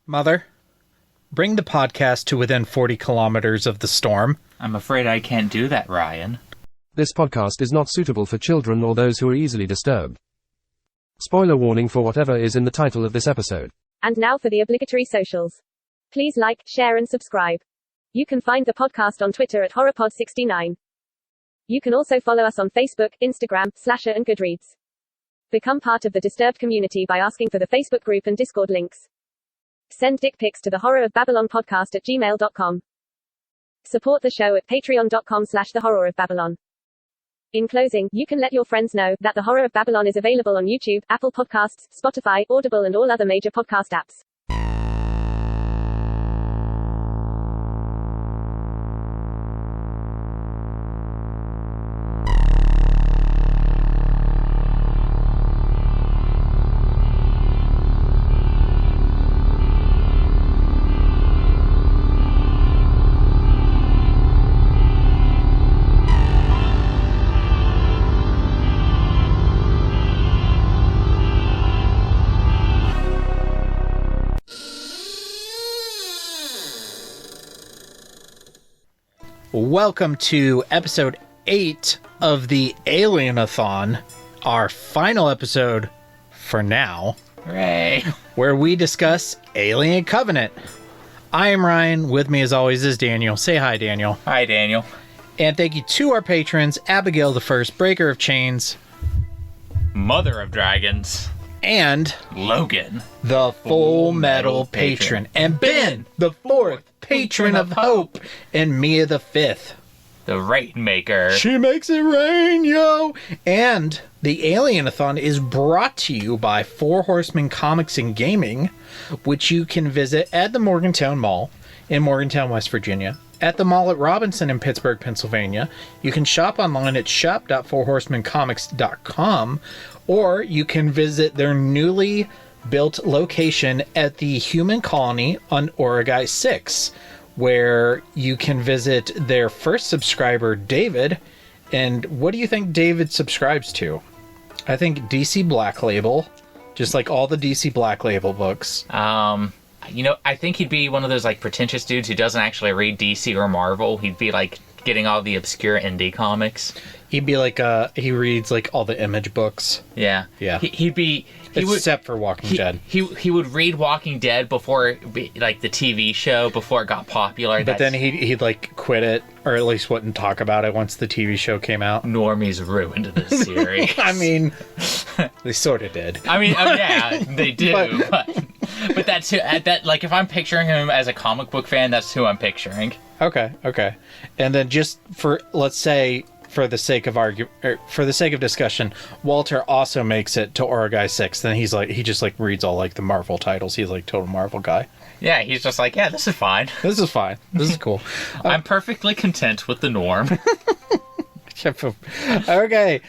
Mother, bring the podcast to within 40 kilometers of the storm. I'm afraid I can't do that, Ryan. This podcast is not suitable for children or those who are easily disturbed. Spoiler warning for whatever is in the title of this episode. And now for the obligatory socials. Please like, share and subscribe. You can find the podcast on Twitter at HorrorPod69. You can also follow us on Facebook, Instagram, Slasher and Goodreads. Become part of the Disturbed community by asking for the Facebook group and Discord links. Send dick pics to the Horror of Babylon podcast at gmail.com. Support the show at patreon.com/the Horror of Babylon. In closing, you can let your friends know that the Horror of Babylon is available on YouTube, Apple Podcasts, Spotify, Audible and all other major podcast apps. Welcome to episode 8 of the Alien-a-Thon, our final episode for now. Hooray! Where we discuss Alien Covenant. I am Ryan. With me as always is Daniel. Say hi, Daniel. Hi, Daniel. And thank you to our patrons, Abigail the First, Breaker of Chains, Mother of Dragons, and Logan, the Full Metal Patron, and Ben, the Fourth Patron of Hope, and Mia the Fifth, the Rainmaker. She makes it rain, yo! And the Alien-a-Thon is brought to you by Four Horsemen Comics and Gaming, which you can visit at the Morgantown Mall in Morgantown, West Virginia, at the mall at Robinson in Pittsburgh, Pennsylvania. You can shop online at shop.fourhorsemencomics.com, or you can visit their newly built location at the Human Colony on Origai 6, where you can visit their first subscriber, David. And what do you think David subscribes to? I think DC Black Label, just like all the DC Black Label books. I think he'd be one of those like pretentious dudes who doesn't actually read DC or Marvel. He'd be like getting all the obscure indie comics. He reads like all the Image books. Yeah. Except for Walking Dead. He would read Walking Dead before, like, the TV show, before it got popular. But then he'd like quit it, or at least wouldn't talk about it once the TV show came out. Normies ruined this series. I mean, they sort of did. Yeah, they do. But that's who, like, if I'm picturing him as a comic book fan, that's who I'm picturing. Okay. And then just for, let's say, for the sake of discussion, Walter also makes it to Origai 6. Then he just like reads all like the Marvel titles. He's like total Marvel guy. Yeah, he's just like, yeah, this is fine. This is fine. This is cool. I'm perfectly content with the norm. Okay.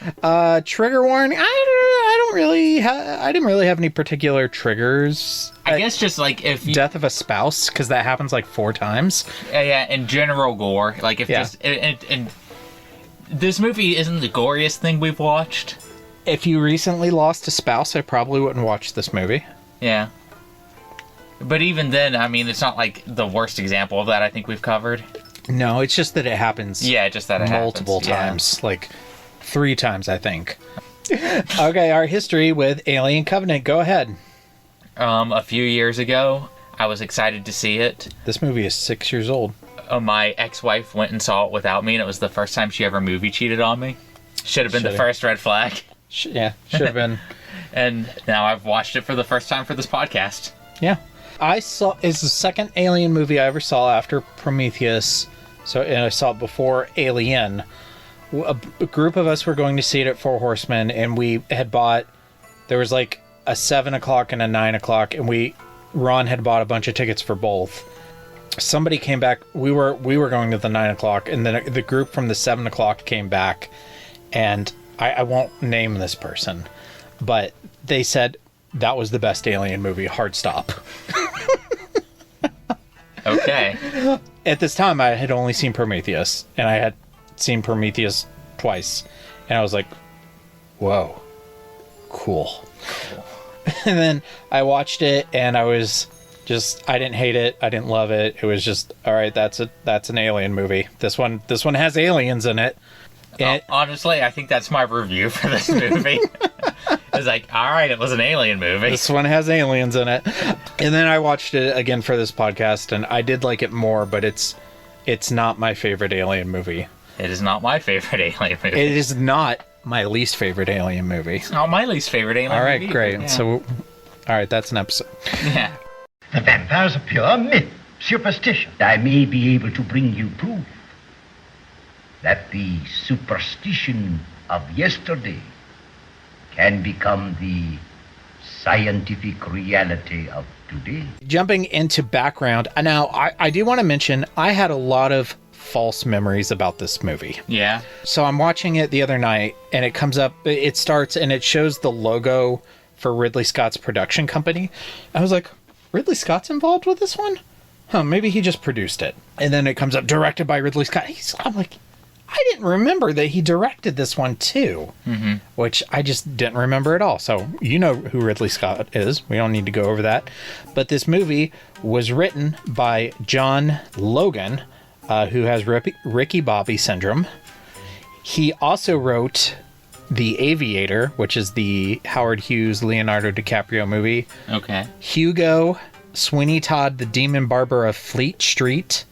Trigger warning. I didn't really have any particular triggers. I guess just like if death of a spouse, because that happens like 4 times. Yeah, and general gore. Like if just and this movie isn't the goriest thing we've watched. If you recently lost a spouse, I probably wouldn't watch this movie. Yeah. But even then, I mean, it's not like the worst example of that I think we've covered. No, it's just that it happens. Yeah, just that it multiple happens. times. Yeah. Like 3 times, I think. Okay, our history with Alien Covenant. Go ahead. A few years ago, I was excited to see it. This movie is 6 years old. My ex-wife went and saw it without me, and it was the first time she ever movie cheated on me. Should have been the first red flag. Should have been. And now I've watched it for the first time for this podcast. Yeah. It's the second Alien movie I ever saw after Prometheus. And I saw it before Alien. A group of us were going to see it at Four Horsemen, and we had bought, there was like a 7 o'clock and a 9 o'clock, and Ron had bought a bunch of tickets for both. Somebody came back. We were going to the 9 o'clock, and then the group from the 7 o'clock came back, and I won't name this person, but they said that was the best Alien movie. Hard stop. Okay. At this time, I had only seen Prometheus, and I had seen Prometheus twice, and I was like, "Whoa, cool." And then I watched it, and I was Just, I didn't hate it. I didn't love it. It was just, all right, that's an Alien movie. This one has aliens in it. And honestly, I think that's my review for this movie. It's like, all right, it was an Alien movie. This one has aliens in it. And then I watched it again for this podcast, and I did like it more, but it's not my favorite Alien movie. It is not my favorite Alien movie. It is not my least favorite Alien movie. It's not my least favorite Alien movie. All right, movie great. Yeah. So, all right, that's an episode. Yeah. The vampire's a pure myth, superstition. I may be able to bring you proof that the superstition of yesterday can become the scientific reality of today. Jumping into background, now I do want to mention I had a lot of false memories about this movie. Yeah. So I'm watching it the other night, and it comes up, it starts, and it shows the logo for Ridley Scott's production company. I was like, Ridley Scott's involved with this one? Huh, maybe he just produced it. And then it comes up, directed by Ridley Scott. I'm like, I didn't remember that he directed this one too. Mm-hmm. Which I just didn't remember at all. So you know who Ridley Scott is. We don't need to go over that. But this movie was written by John Logan, who has Ricky Bobby syndrome. He also wrote The Aviator, which is the Howard Hughes, Leonardo DiCaprio movie. Okay. Hugo, Sweeney Todd, The Demon Barber of Fleet Street,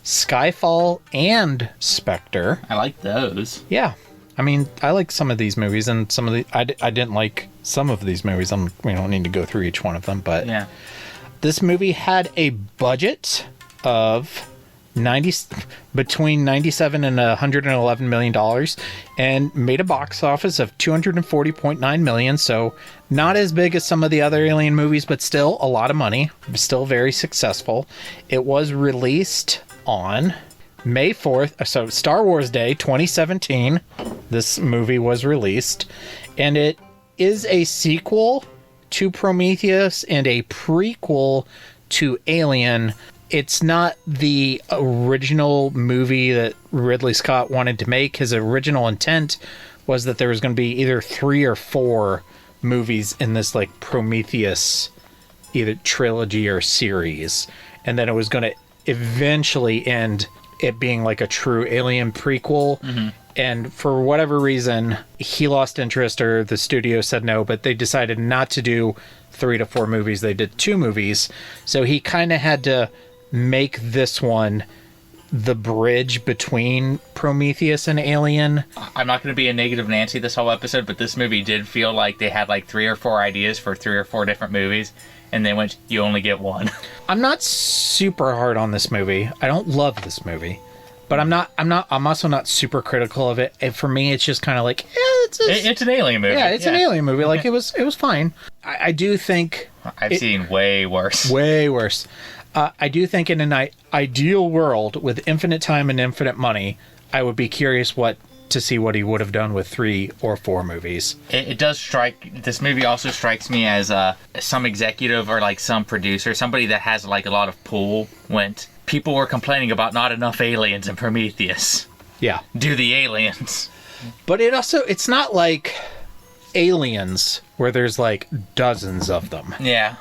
Skyfall, and Spectre. I like those. Yeah. I mean, I like some of these movies, and some of the... I didn't like some of these movies. We don't need to go through each one of them, but... Yeah. This movie had a budget of between $97 and $111 million, and made a box office of $240.9 million. So not as big as some of the other Alien movies, but still a lot of money. Still very successful. It was released on May 4th, so Star Wars Day 2017. This movie was released, and it is a sequel to Prometheus and a prequel to Alien. It's not the original movie that Ridley Scott wanted to make. His original intent was that there was going to be either 3 or 4 movies in this like Prometheus either trilogy or series, and then it was going to eventually end it being like a true Alien prequel. Mm-hmm. And for whatever reason, he lost interest, or the studio said no, but they decided not to do 3 to 4 movies. They did 2 movies. So he kind of had to make this one the bridge between Prometheus and Alien. I'm not going to be a negative Nancy this whole episode, but this movie did feel like they had like 3 or 4 ideas for 3 or 4 different movies, and they went, you only get one. I'm not super hard on this movie. I don't love this movie, but I'm also not super critical of it. And for me, it's just kind of like, it's an Alien movie. Yeah, it's an Alien movie. Like it was fine. I do think I've seen way worse. Way worse. I do think in an ideal world with infinite time and infinite money, I would be curious to see what he would have done with 3 or 4 movies. It does strike. This movie also strikes me as some executive or like some producer, somebody that has like a lot of pull. Went. People were complaining about not enough aliens in Prometheus. Yeah. Do the aliens. But it's not like Aliens where there's like dozens of them. Yeah.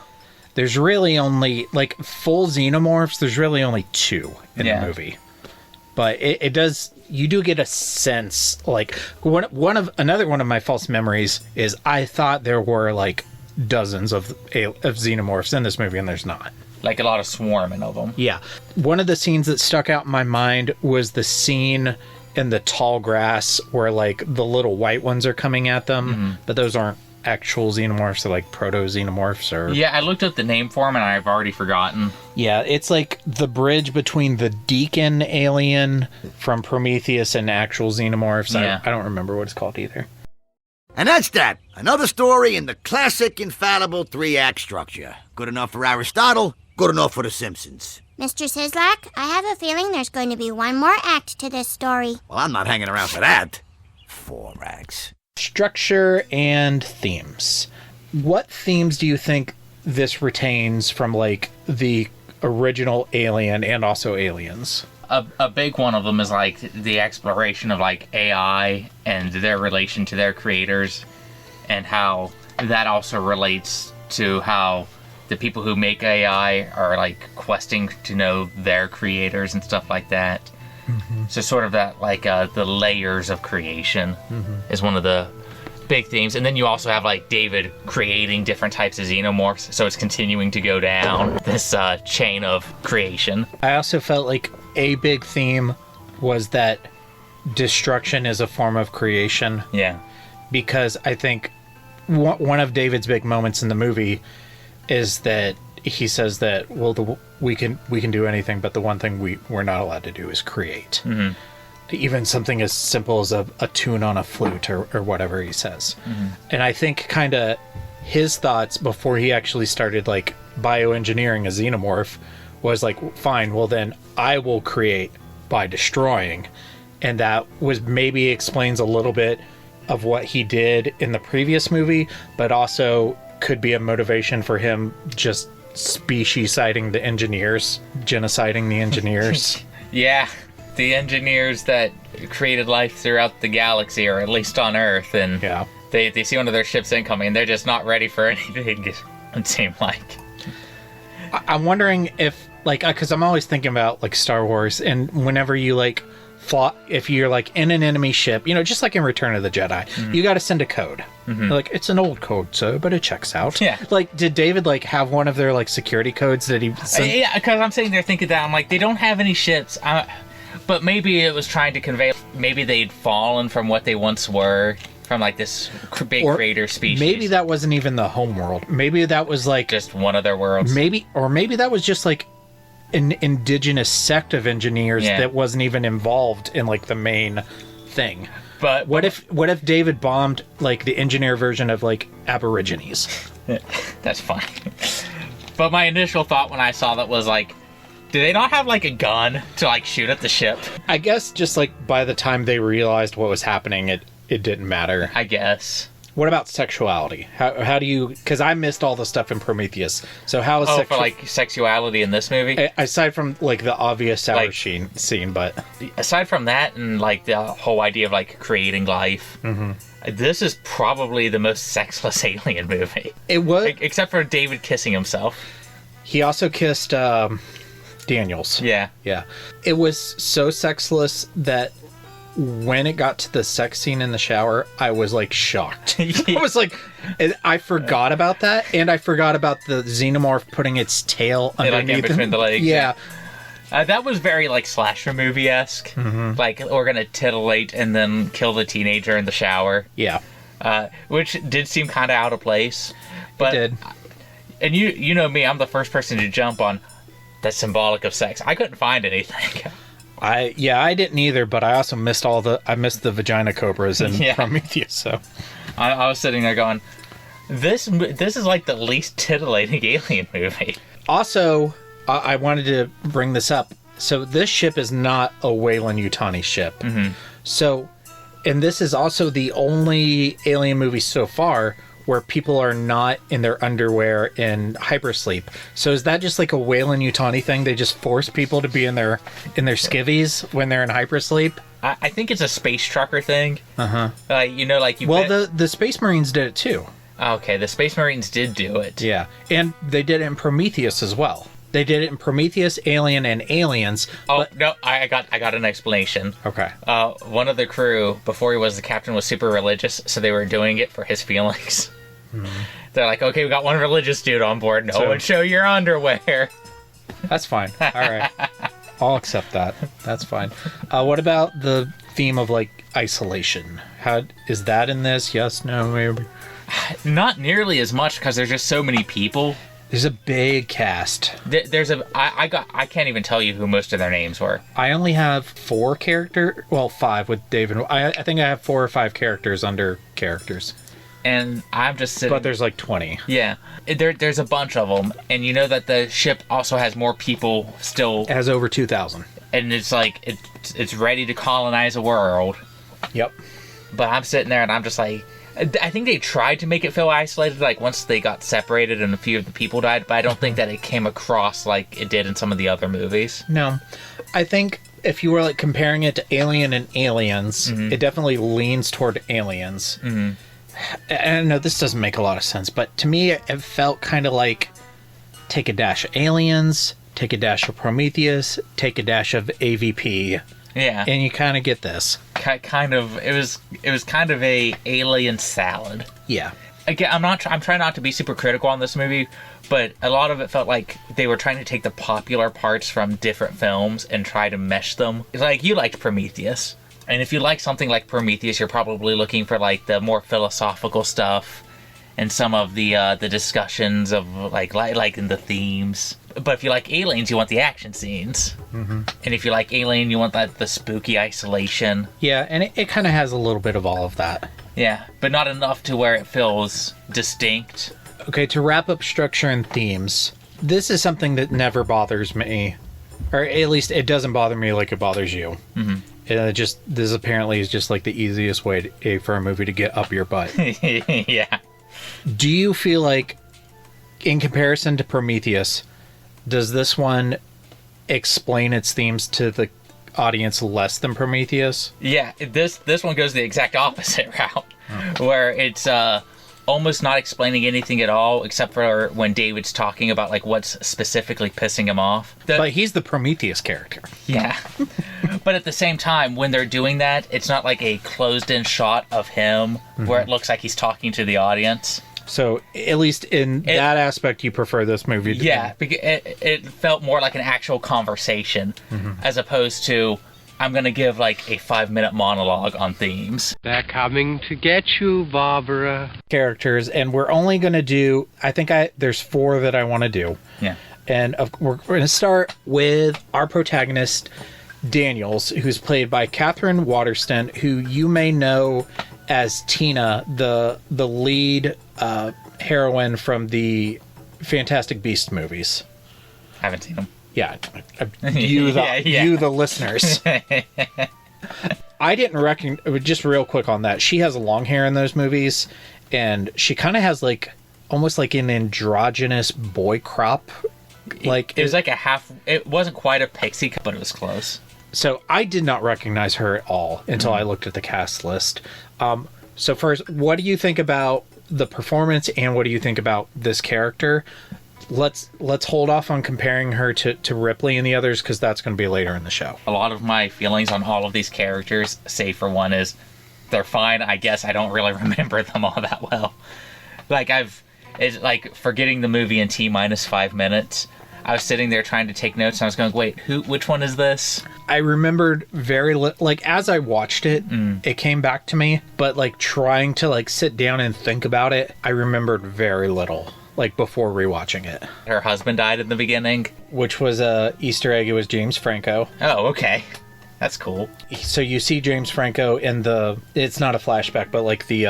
There's really only, like, full xenomorphs, there's really only 2 in the movie. But it does, you do get a sense, like, another one of my false memories is I thought there were, like, dozens of xenomorphs in this movie, and there's not. Like a lot of swarming of them. Yeah. One of the scenes that stuck out in my mind was the scene in the tall grass where, like, the little white ones are coming at them, but those aren't actual xenomorphs, are like proto-xenomorphs. Or yeah, I looked up the name for them and I've already forgotten. Yeah, it's like the bridge between the Deacon alien from Prometheus and actual xenomorphs. Yeah. I don't remember what it's called either. And that's that. Another story in the classic, infallible 3-act structure. Good enough for Aristotle, good enough for The Simpsons. Mr. Sislak, I have a feeling there's going to be one more act to this story. Well, I'm not hanging around for that. 4 acts. Structure and themes. What themes do you think this retains from, like, the original Alien and also Aliens? A big one of them is, like, the exploration of, like, AI and their relation to their creators, and how that also relates to how the people who make AI are like questing to know their creators and stuff like that. So sort of that like the layers of creation is one of the big themes. And then you also have like David creating different types of xenomorphs, so it's continuing to go down this chain of creation. I also felt like a big theme was that destruction is a form of creation. Yeah. Because I think one of David's big moments in the movie is that he says that, well, we can do anything, but the one thing we're not allowed to do is create. Even something as simple as a tune on a flute or whatever he says. And I think kind of his thoughts before he actually started like bioengineering a xenomorph was like, fine, well then I will create by destroying. And that was maybe explains a little bit of what he did in the previous movie, but also could be a motivation for him just speciesiding the engineers, genociding the engineers. Yeah, the engineers that created life throughout the galaxy, or at least on Earth, and Yeah. they see one of their ships incoming, and they're just not ready for anything, it seemed like. I'm wondering if, like, because I'm always thinking about, like, Star Wars, and whenever you, like, if you're, like, in an enemy ship, you know, just like in Return of the Jedi, you got to send a code. Like, it's an old code, sir, but it checks out. Yeah. Like, did David, like, have one of their, like, security codes that he sent? Yeah, because I'm sitting there thinking that, I'm like, they don't have any ships, but maybe it was trying to convey, maybe they'd fallen from what they once were, from, like, this big creator species. Maybe that wasn't even the home world. Maybe that was, like... just one of their worlds. Maybe that was just, like, an indigenous sect of engineers that wasn't even involved in, like, the main thing. But what if David bombed, like, the engineer version of, like, Aborigines? That's funny. But my initial thought when I saw that was like, do they not have, like, a gun to, like, shoot at the ship? I guess just, like, by the time they realized what was happening, it didn't matter. I guess. What about sexuality? How do you... Because I missed all the stuff in Prometheus. So how is for, like, sexuality in this movie? Aside from, like, the obvious sour scene, but... Aside from that and, like, the whole idea of, like, creating life, this is probably the most sexless alien movie. It was... Except for David kissing himself. He also kissed Daniels. Yeah. Yeah. It was so sexless that... when it got to the sex scene in the shower, I was, like, shocked. I was like, I forgot about that, and I forgot about the xenomorph putting its tail underneath like, between the legs. Yeah. That was very, like, slasher movie-esque. Like, we're gonna titillate and then kill the teenager in the shower. Yeah. Which did seem kind of out of place. But, it did. And you know me, I'm the first person to jump on that's symbolic of sex. I couldn't find anything. I didn't either, but I also missed the vagina cobras in Prometheus, so I was sitting there going, this is like the least titillating alien movie. Also, I wanted to bring this up. So this ship is not a Weyland-Yutani ship. So, and this is also the only alien movie so far where people are not in their underwear in hypersleep. So is that just like a Weyland-Yutani thing? They just force people to be in their skivvies when they're in hypersleep? I think it's a space trucker thing. You know, like you. Well, the Space Marines did it too. Okay, the Space Marines did do it. Yeah, and they did it in Prometheus as well. They did it in Prometheus, Alien, and Aliens. No, I got an explanation. Okay. One of the crew, before he was the captain, was super religious, so they were doing it for his feelings. They're like, okay, we got one religious dude on board. No one show your underwear. That's fine. All right. I'll accept that. That's fine. What about the theme of, like, isolation? How is that in this? Yes, no, maybe? Not nearly as much, because there's just so many people. There's a big cast. I can't even tell you who most of their names were. I only have 5 with David. I think I have 4 or 5 characters under characters. And I'm just sitting... But there's like 20. Yeah. There's a bunch of them. And you know that the ship also has more people still... It has over 2,000. And it's like, it's ready to colonize a world. Yep. But I'm sitting there and I'm just like... I think they tried to make it feel isolated, like once they got separated and a few of the people died, but I don't think that it came across like it did in some of the other movies. No. I think if you were like comparing it to Alien and Aliens, it definitely leans toward Aliens. And I know this doesn't make a lot of sense, but to me it felt kind of like take a dash of Aliens, take a dash of Prometheus, take a dash of AVP. Yeah. And you kind of get this. Kind of. It was kind of a alien salad. Yeah. Again, I'm trying not to be super critical on this movie, but a lot of it felt like they were trying to take the popular parts from different films and try to mesh them. Like, you liked Prometheus. And if you like something like Prometheus, you're probably looking for, like, the more philosophical stuff and some of the discussions of, like in the themes. But if you like Aliens, you want the action scenes. Mm-hmm. And if you like Alien, you want the spooky isolation. Yeah, and it kind of has a little bit of all of that. Yeah, but not enough to where it feels distinct. Okay, to wrap up structure and themes, this is something that never bothers me. Or at least it doesn't bother me like it bothers you. Mm-hmm. This apparently is just like the easiest way for a movie to get up your butt. Yeah. Do you feel like, in comparison to Prometheus, does this one explain its themes to the audience less than Prometheus? Yeah, this one goes the exact opposite route, where it's almost not explaining anything at all, except for when David's talking about like what's specifically pissing him off. But he's the Prometheus character. Yeah. But at the same time, when they're doing that, it's not like a closed-in shot of him where it looks like he's talking to the audience. So, at least in that aspect, you prefer this movie? Yeah, because it felt more like an actual conversation, as opposed to, I'm going to give like a 5-minute monologue on themes. They're coming to get you, Barbara. Characters, and we're only going to do, there's 4 that I want to do. Yeah. And we're going to start with our protagonist, Daniels, who's played by Catherine Waterston, who you may know as Tina, the lead heroine from the Fantastic Beasts movies. Haven't seen them. Yeah, you the listeners. I didn't recognize, just real quick on that, she has long hair in those movies, and she kind of has like, almost like an androgynous boy crop. Like it was like it wasn't quite a pixie cut, but it was close. So I did not recognize her at all until I looked at the cast list. So first, what do you think about the performance, and what do you think about this character? Let's hold off on comparing her to Ripley and the others, because that's going to be later in the show. A lot of my feelings on all of these characters, save for one, is they're fine. I guess I don't really remember them all that well. Like it's like forgetting the movie in T-5 minutes. I was sitting there trying to take notes, and I was going, wait, which one is this? I remembered very little. Like, as I watched it, it came back to me. But, like, trying to, like, sit down and think about it, I remembered very little, like, before rewatching it. Her husband died in the beginning. Which was a Easter egg. It was James Franco. Oh, okay. That's cool. So you see James Franco in it's not a flashback, but, like, the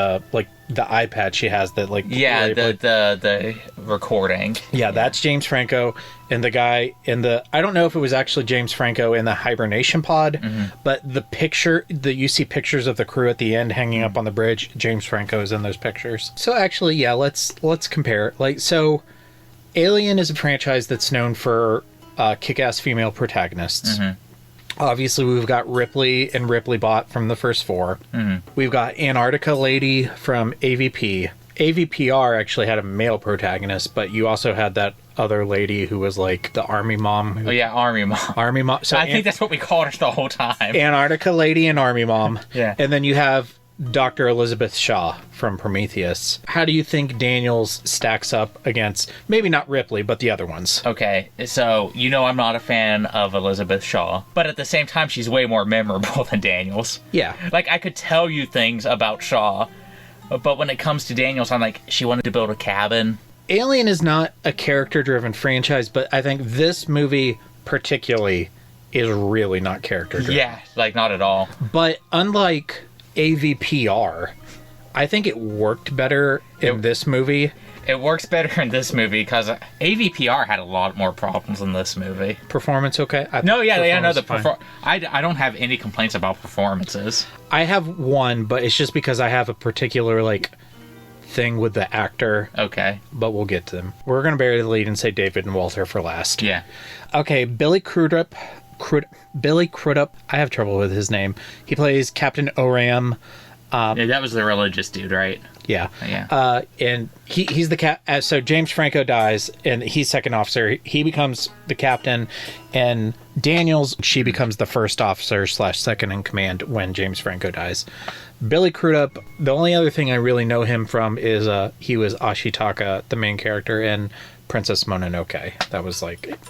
iPad she has that, like... Yeah, the recording. Yeah, that's James Franco. And the guy I don't know if it was actually James Franco in the hibernation pod, but you see pictures of the crew at the end hanging up on the bridge. James Franco is in those pictures. So actually, yeah, let's compare. Like, so Alien is a franchise that's known for kick-ass female protagonists. Obviously, we've got Ripley and Ripley Bot from the first 4. We've got Antarctica Lady from AVP. AVPR actually had a male protagonist, but you also had that other lady who was like the army mom. Oh yeah, army mom. Army mom. So I think that's what we called her the whole time. Antarctica Lady and army mom. Yeah. And then you have Dr. Elizabeth Shaw from Prometheus. How do you think Daniels stacks up against, maybe not Ripley, but the other ones? Okay, so I'm not a fan of Elizabeth Shaw, but at the same time, she's way more memorable than Daniels. Yeah. Like, I could tell you things about Shaw, but when it comes to Daniels, I'm like, she wanted to build a cabin. Alien is not a character-driven franchise, but I think this movie particularly is really not character-driven. Yeah, like, not at all. But unlike AVPR, I think it worked better in this movie. It works better in this movie because AVPR had a lot more problems in this movie. Performance okay? I don't have any complaints about performances. I have one, but it's just because I have a particular, like, thing with the actor. Okay. But we'll get to them. We're going to bury the lead and say David and Walter for last. Yeah. Okay, Billy Crudup. I have trouble with his name. He plays Captain Oram. Yeah, that was the religious dude, right? Yeah. Yeah. And he's the so James Franco dies, and he's second officer. He becomes the captain, and Daniels, she becomes the first officer / second in command when James Franco dies. Billy Crudup, the only other thing I really know him from is he was Ashitaka, the main character in Princess Mononoke.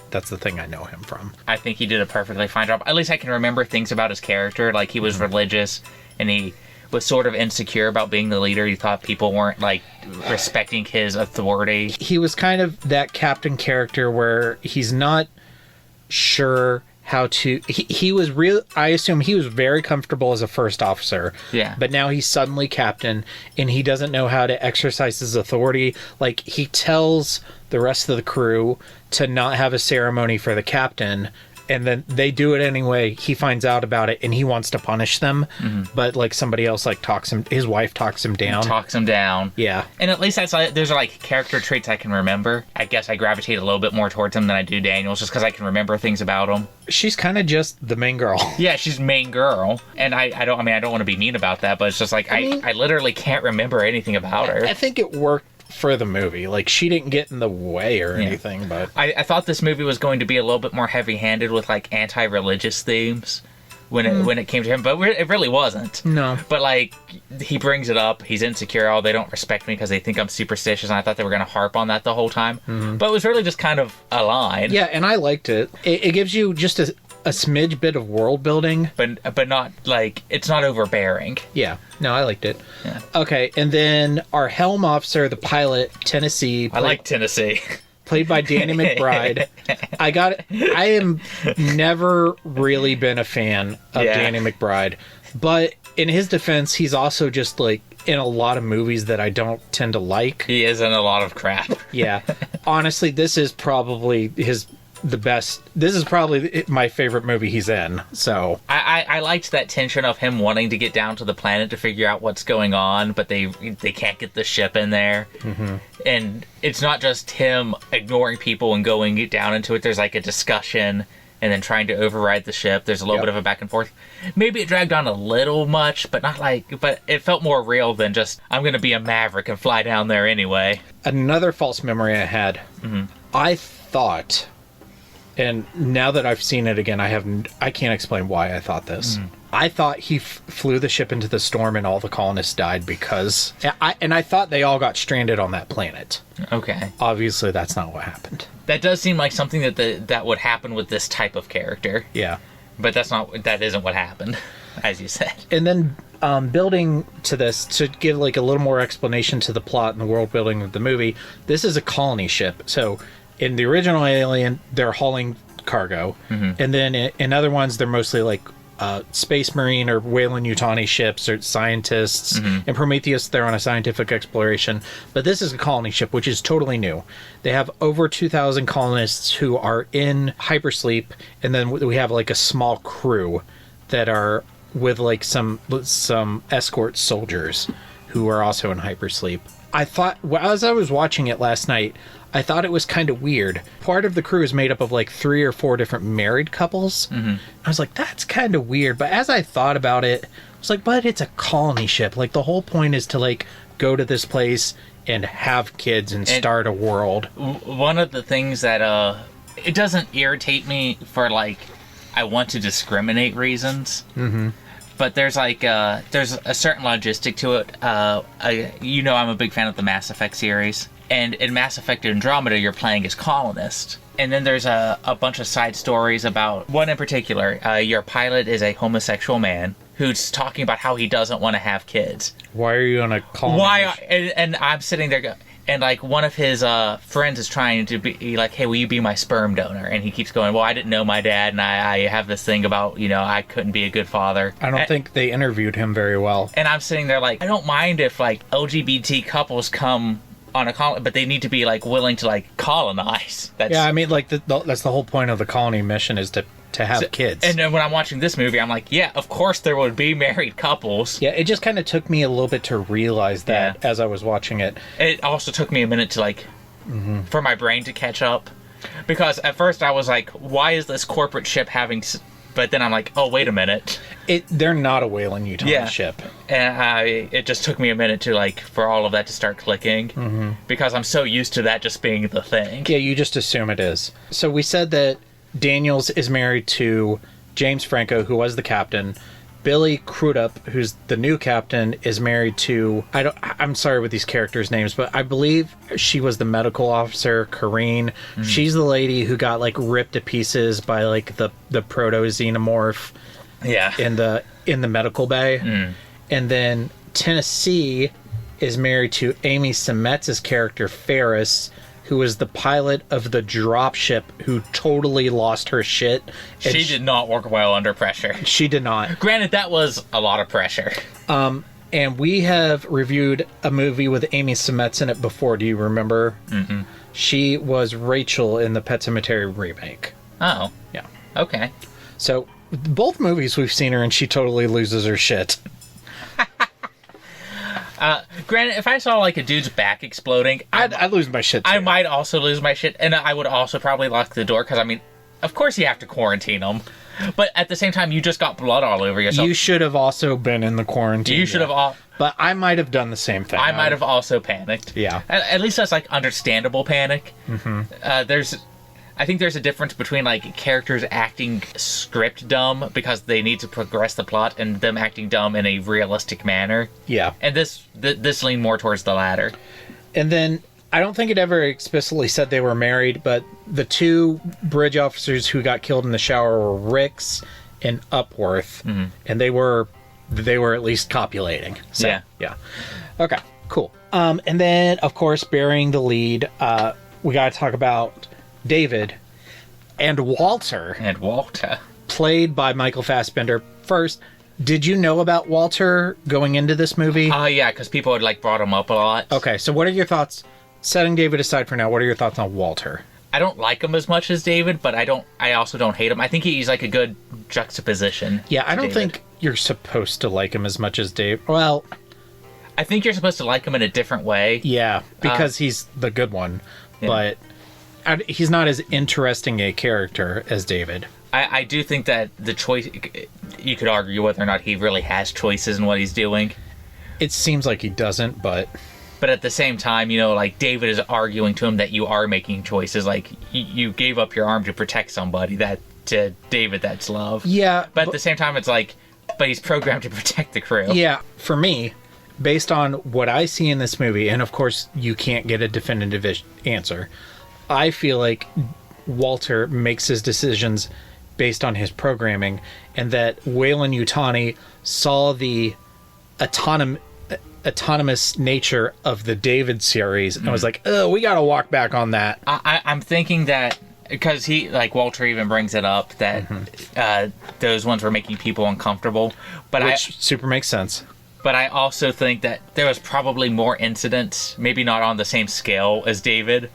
That's the thing I know him from. I think he did a perfectly fine job. At least I can remember things about his character. Like, he was religious, and he was sort of insecure about being the leader. He thought people weren't, like, respecting his authority. He was kind of that captain character where he's not sure how to... He was real... I assume he was very comfortable as a first officer. Yeah. But now he's suddenly captain, and he doesn't know how to exercise his authority. Like, he tells the rest of the crew to not have a ceremony for the captain, and then they do it anyway. He finds out about it, and he wants to punish them. But, like, somebody else, like, his wife talks him down. Yeah. And at least those are, like, character traits I can remember. I guess I gravitate a little bit more towards him than I do Daniels, just because I can remember things about him. She's kind of just the main girl. Yeah, she's main girl. And I don't want to be mean about that, but it's just like, I literally can't remember anything about her. I think it worked for the movie. Like, she didn't get in the way or anything, but... I thought this movie was going to be a little bit more heavy-handed with, like, anti-religious themes when it came to him, but it really wasn't. No. But, like, he brings it up. He's insecure. Oh, they don't respect me because they think I'm superstitious, and I thought they were going to harp on that the whole time. But it was really just kind of a line. Yeah, and I liked it. It gives you just a smidge bit of world building. But not, like, it's not overbearing. Yeah. No, I liked it. Yeah. Okay, and then our helm officer, the pilot, Tennessee. I like Tennessee. Played by Danny McBride. I am never really been a fan of Danny McBride. But in his defense, he's also just, like, in a lot of movies that I don't tend to like. He is in a lot of crap. Yeah. Honestly, this is probably the best. This is probably my favorite movie he's in. So I liked that tension of him wanting to get down to the planet to figure out what's going on, but they can't get the ship in there. And it's not just him ignoring people and going down into it. There's like a discussion and then trying to override the ship. There's a little bit of a back and forth. Maybe it dragged on a little much, but but it felt more real than just, I'm going to be a maverick and fly down there anyway. Another false memory I had. I thought, and now that I've seen it again, I can't explain why I thought this. I thought he flew the ship into the storm and all the colonists died because... I thought they all got stranded on that planet. Okay. Obviously, that's not what happened. That does seem like something that would happen with this type of character. Yeah. But that isn't what happened, as you said. And then building to this, to give like a little more explanation to the plot and the world building of the movie, this is a colony ship. So in the original Alien, they're hauling cargo. And then in other ones, they're mostly like Space Marine or Weyland-Yutani ships or scientists. In Prometheus, they're on a scientific exploration. But this is a colony ship, which is totally new. They have over 2,000 colonists who are in hypersleep, and then we have like a small crew that are with like some escort soldiers who are also in hypersleep. I thought, as I was watching it last night, I thought it was kind of weird. Part of the crew is made up of like 3 or 4 different married couples. I was like, that's kind of weird. But as I thought about it, I was like, but it's a colony ship. Like, the whole point is to like go to this place and have kids and start a world. One of the things that it doesn't irritate me for like I want to discriminate reasons. But there's like there's a certain logistic to it. I'm a big fan of the Mass Effect series. And in Mass Effect Andromeda, you're playing as colonists. And then there's a bunch of side stories about one in particular. Your pilot is a homosexual man who's talking about how he doesn't want to have kids. Why are you on a colony? And I'm sitting there, and like one of his friends is trying to be like, hey, will you be my sperm donor? And he keeps going, well, I didn't know my dad, and I have this thing about, I couldn't be a good father. I don't think they interviewed him very well. And I'm sitting there like, I don't mind if like LGBT couples come on a colony, but they need to be like willing to like colonize. I mean, like that's the whole point of the colony mission is to have kids. And then when I'm watching this movie, I'm like, yeah, of course there would be married couples. Yeah, it just kind of took me a little bit to realize that as I was watching it. It also took me a minute to like, for my brain to catch up, because at first I was like, why is this corporate ship having But then I'm like, oh, wait a minute. They're not a Weyland-Yutani ship. And it just took me a minute to, like, for all of that to start clicking. Because I'm so used to that just being the thing. Yeah, you just assume it is. So we said that Daniels is married to James Franco, who was the captain. Billy Crudup, who's the new captain, is married to... I'm sorry with these characters' names, but I believe she was the medical officer, Kareen. She's the lady who got, like, ripped to pieces by, like, the proto-xenomorph in the medical bay. And then Tennessee is married to Amy Semetz's character, Ferris, who was the pilot of the dropship who totally lost her shit. She did not work well under pressure. She did not. Granted, that was a lot of pressure. And we have reviewed a movie with Amy Semetz in it before. Do you remember? Mm-hmm. She was Rachel in the Pet Sematary remake. Oh. Yeah. Okay. So, both movies we've seen her and she totally loses her shit. Granted, if I saw, like, a dude's back exploding... I'd lose my shit, too. I might also lose my shit, and I would also probably lock the door, because, I mean, of course you have to quarantine them. But at the same time, you just got blood all over yourself. You should have also been in the quarantine. You should have all... But I might have done the same thing. I might have also panicked. Yeah. At least that's, like, understandable panic. Mm-hmm. I think there's a difference between, like, characters acting script dumb because they need to progress the plot and them acting dumb in a realistic manner. Yeah. And this leaned more towards the latter. And then, I don't think it ever explicitly said they were married, but the two bridge officers who got killed in the shower were Ricks and Upworth. Mm-hmm. And they were at least copulating. So, yeah. Okay, cool. And then, of course, burying the lead, we got to talk about David and Walter. Played by Michael Fassbender. First, did you know about Walter going into this movie? Yeah, because people had, like, brought him up a lot. Okay, so what are your thoughts, setting David aside for now, what are your thoughts on Walter? I don't like him as much as David, but I also don't hate him. I think he's, like, a good juxtaposition. Yeah, I don't think you're supposed to like him as much as Dave. Well, I think you're supposed to like him in a different way. Yeah, because he's the good one, but... he's not as interesting a character as David. I do think that the choice... You could argue whether or not he really has choices in what he's doing. It seems like he doesn't, but... But at the same time, you know, like, David is arguing to him that you are making choices. Like, you gave up your arm to protect somebody. That, to David, that's love. Yeah. But at the same time, it's like... But he's programmed to protect the crew. Yeah, for me, based on what I see in this movie, and of course, you can't get a definitive answer... I feel like Walter makes his decisions based on his programming, and that Weyland-Yutani saw the autonomous nature of the David series and was like, oh, we gotta walk back on that. I'm thinking that, because he, like, Walter even brings it up, that those ones were making people uncomfortable. Which super makes sense. But I also think that there was probably more incidents, maybe not on the same scale as David,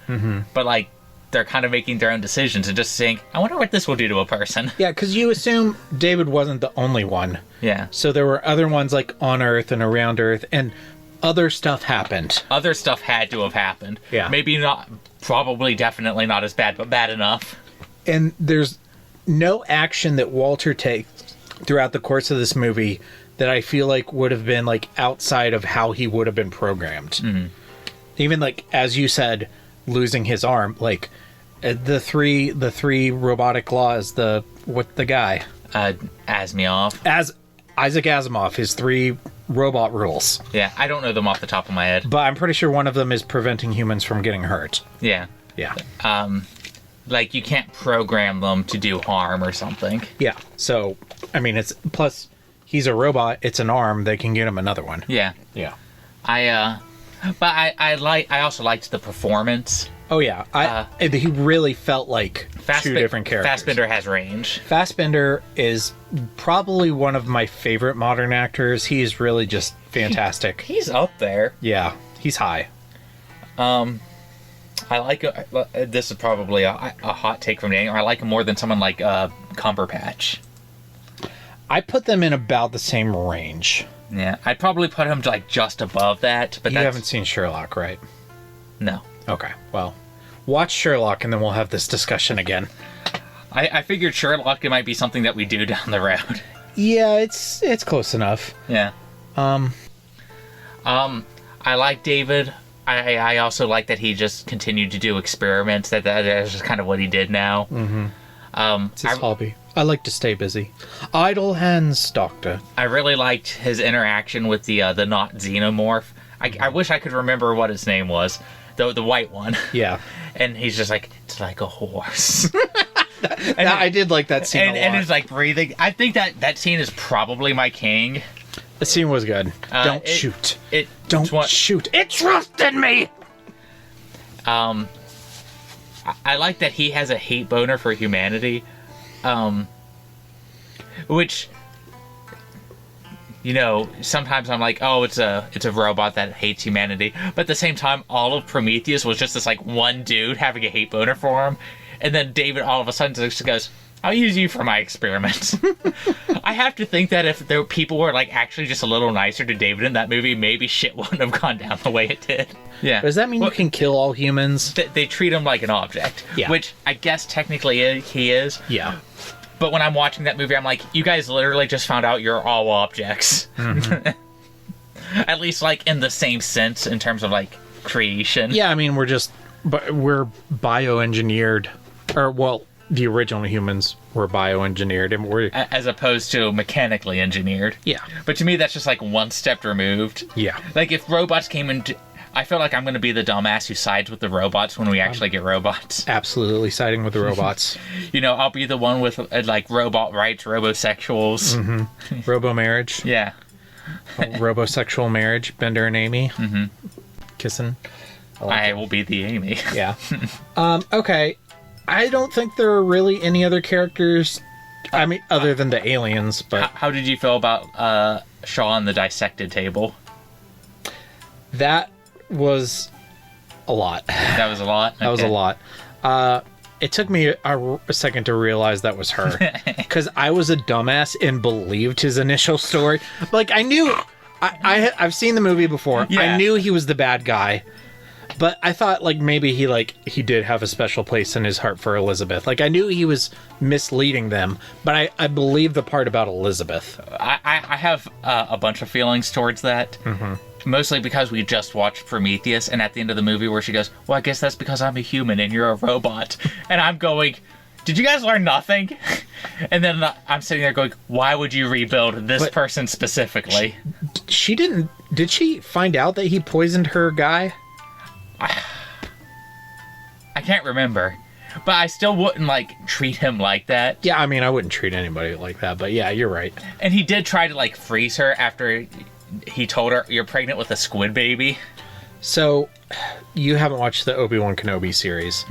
but, like, they're kind of making their own decisions and just saying, I wonder what this will do to a person. Yeah, because you assume David wasn't the only one. Yeah. So there were other ones, like, on Earth and around Earth, and other stuff happened. Other stuff had to have happened. Yeah. Maybe not, probably definitely not as bad, but bad enough. And there's no action that Walter takes throughout the course of this movie that I feel like would have been, like, outside of how he would have been programmed. Mm-hmm. Even, like, as you said, losing his arm, like, the three robotic laws, the guy? Asimov. Isaac Asimov, his 3 robot rules. Yeah, I don't know them off the top of my head. But I'm pretty sure one of them is preventing humans from getting hurt. Yeah. Yeah. Like, you can't program them to do harm or something. Yeah. So, I mean, it's... Plus... He's a robot. It's an arm. They can get him another one. Yeah. Yeah. But I also liked the performance. Oh yeah. He really felt like two different characters. Fassbender has range. Fassbender is probably one of my favorite modern actors. He is really just fantastic. He's up there. Yeah. He's high. I like this is probably a hot take from Daniel. I like him more than someone like Cumberbatch. I put them in about the same range. Yeah, I'd probably put him like just above that. But you haven't seen Sherlock, right? No. Okay, well, watch Sherlock and then we'll have this discussion again. I figured Sherlock, it might be something that we do down the road. Yeah, it's close enough. Yeah. I like David. I also like that he just continued to do experiments. That's just kind of what he did now. Mm-hmm. It's his hobby. I like to stay busy. Idle hands, Doctor. I really liked his interaction with the not xenomorph. I wish I could remember what his name was. The white one. Yeah. And he's just like, it's like a horse. And I did like that scene a lot. And it's like breathing. I think that scene is probably my king. The scene was good. Don't shoot. Don't shoot. It trusted me! I like that he has a hate boner for humanity. Which, you know, sometimes I'm like, oh, it's a robot that hates humanity. But at the same time, all of Prometheus was just this, like, one dude having a hate boner for him. And then David all of a sudden just goes, I'll use you for my experiments. I have to think that if there people were like actually just a little nicer to David in that movie, maybe shit wouldn't have gone down the way it did. Yeah. Does that mean you can kill all humans? They treat him like an object. Yeah. Which I guess technically he is. Yeah. But when I'm watching that movie, I'm like, you guys literally just found out you're all objects. Mm-hmm. At least like in the same sense in terms of like creation. Yeah, I mean we're bioengineered. Or well, the original humans were bioengineered, and we're as opposed to mechanically engineered. Yeah. But to me, that's just like one step removed. Yeah. Like if robots came into, I feel like I'm going to be the dumbass who sides with the robots when we actually get robots. Absolutely siding with the robots. You know, I'll be the one with like robot rights, robosexuals, robo marriage. Yeah. Robosexual marriage. Bender and Amy kissing. I will be the Amy. Yeah. Okay. I don't think there are really any other characters, I mean, other than the aliens, but... How did you feel about Shaw on the dissected table? That was a lot. That was a lot? That was a lot. It took me a second to realize that was her. Because I was a dumbass and believed his initial story. Like, I knew... I've seen the movie before. Yeah. I knew he was the bad guy. But I thought, like, maybe he did have a special place in his heart for Elizabeth. Like, I knew he was misleading them, but I believe the part about Elizabeth. I have a bunch of feelings towards that. Mm-hmm. Mostly because we just watched Prometheus, and at the end of the movie where she goes, well, I guess that's because I'm a human and you're a robot. And I'm going, did you guys learn nothing? And then I'm sitting there going, why would you rebuild this person specifically? She didn't... Did she find out that he poisoned her guy? I can't remember, but I still wouldn't like treat him like that. Yeah, I mean, I wouldn't treat anybody like that, but yeah, you're right. And he did try to like freeze her after he told her, you're pregnant with a squid baby. So you haven't watched the Obi-Wan Kenobi series.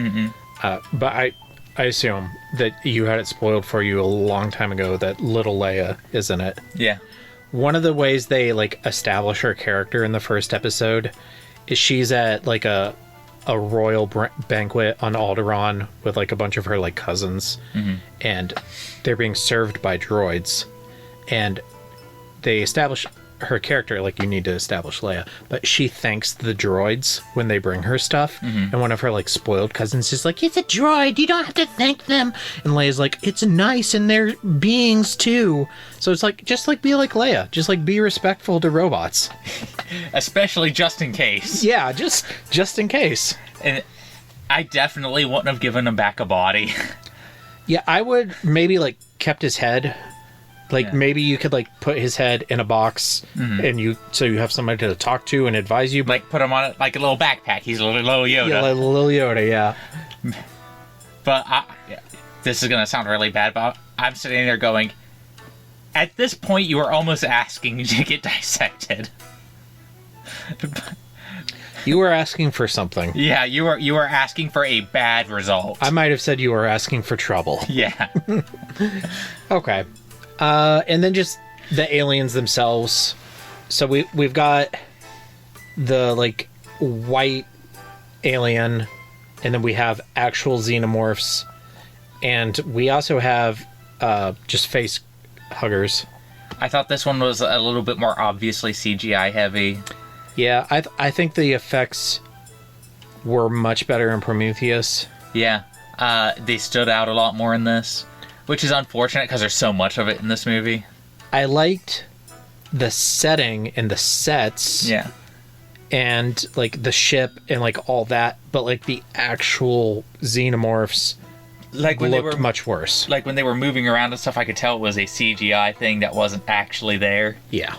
But I assume that you had it spoiled for you a long time ago that little Leia is in it. Yeah. One of the ways they like establish her character in the first episode is she's at like a royal banquet on Alderaan with like a bunch of her like cousins, and they're being served by droids, and they establish her character like you need to establish Leia, but she thanks the droids when they bring her stuff, and one of her like spoiled cousins is like, it's a droid, you don't have to thank them, and Leia's like, it's nice and they're beings too. So it's like, just like be like Leia, just like be respectful to robots. Especially just in case. Yeah, just in case. And I definitely wouldn't have given him back a body. Yeah, I would maybe like kept his head. Like maybe you could like put his head in a box and you have somebody to talk to and advise you. Like put him on like a little backpack. He's a little Yoda. Yeah, like a little Yoda, yeah. But this is going to sound really bad, but I'm sitting there going, at this point you were almost asking to get dissected. You were asking for something. Yeah, you were asking for a bad result. I might have said you were asking for trouble. Yeah. Okay. And then just the aliens themselves. So we've got the like white alien, and then we have actual xenomorphs, and we also have just face huggers. I thought this one was a little bit more obviously CGI heavy. Yeah, I think the effects were much better in Prometheus. Yeah. they stood out a lot more in this, which is unfortunate because there's so much of it in this movie. I liked the setting and the sets. Yeah. And, like, the ship and, like, all that. But, like, the actual xenomorphs like when looked they were much worse. Like when they were moving around and stuff, I could tell it was a CGI thing that wasn't actually there. Yeah.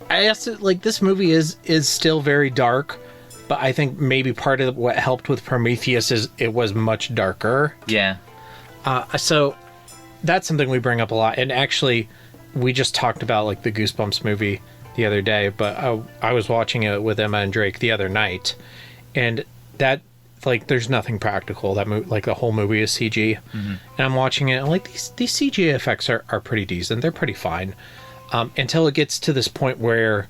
I guess, like, this movie is still very dark, but I think maybe part of what helped with Prometheus is it was much darker. Yeah. So that's something we bring up a lot. And actually, we just talked about, like, the Goosebumps movie the other day, but I was watching it with Emma and Drake the other night, and that, like, there's nothing practical. That like, the whole movie is CG. And I'm watching it, and, like, these CG effects are pretty decent. They're pretty fine. Until it gets to this point where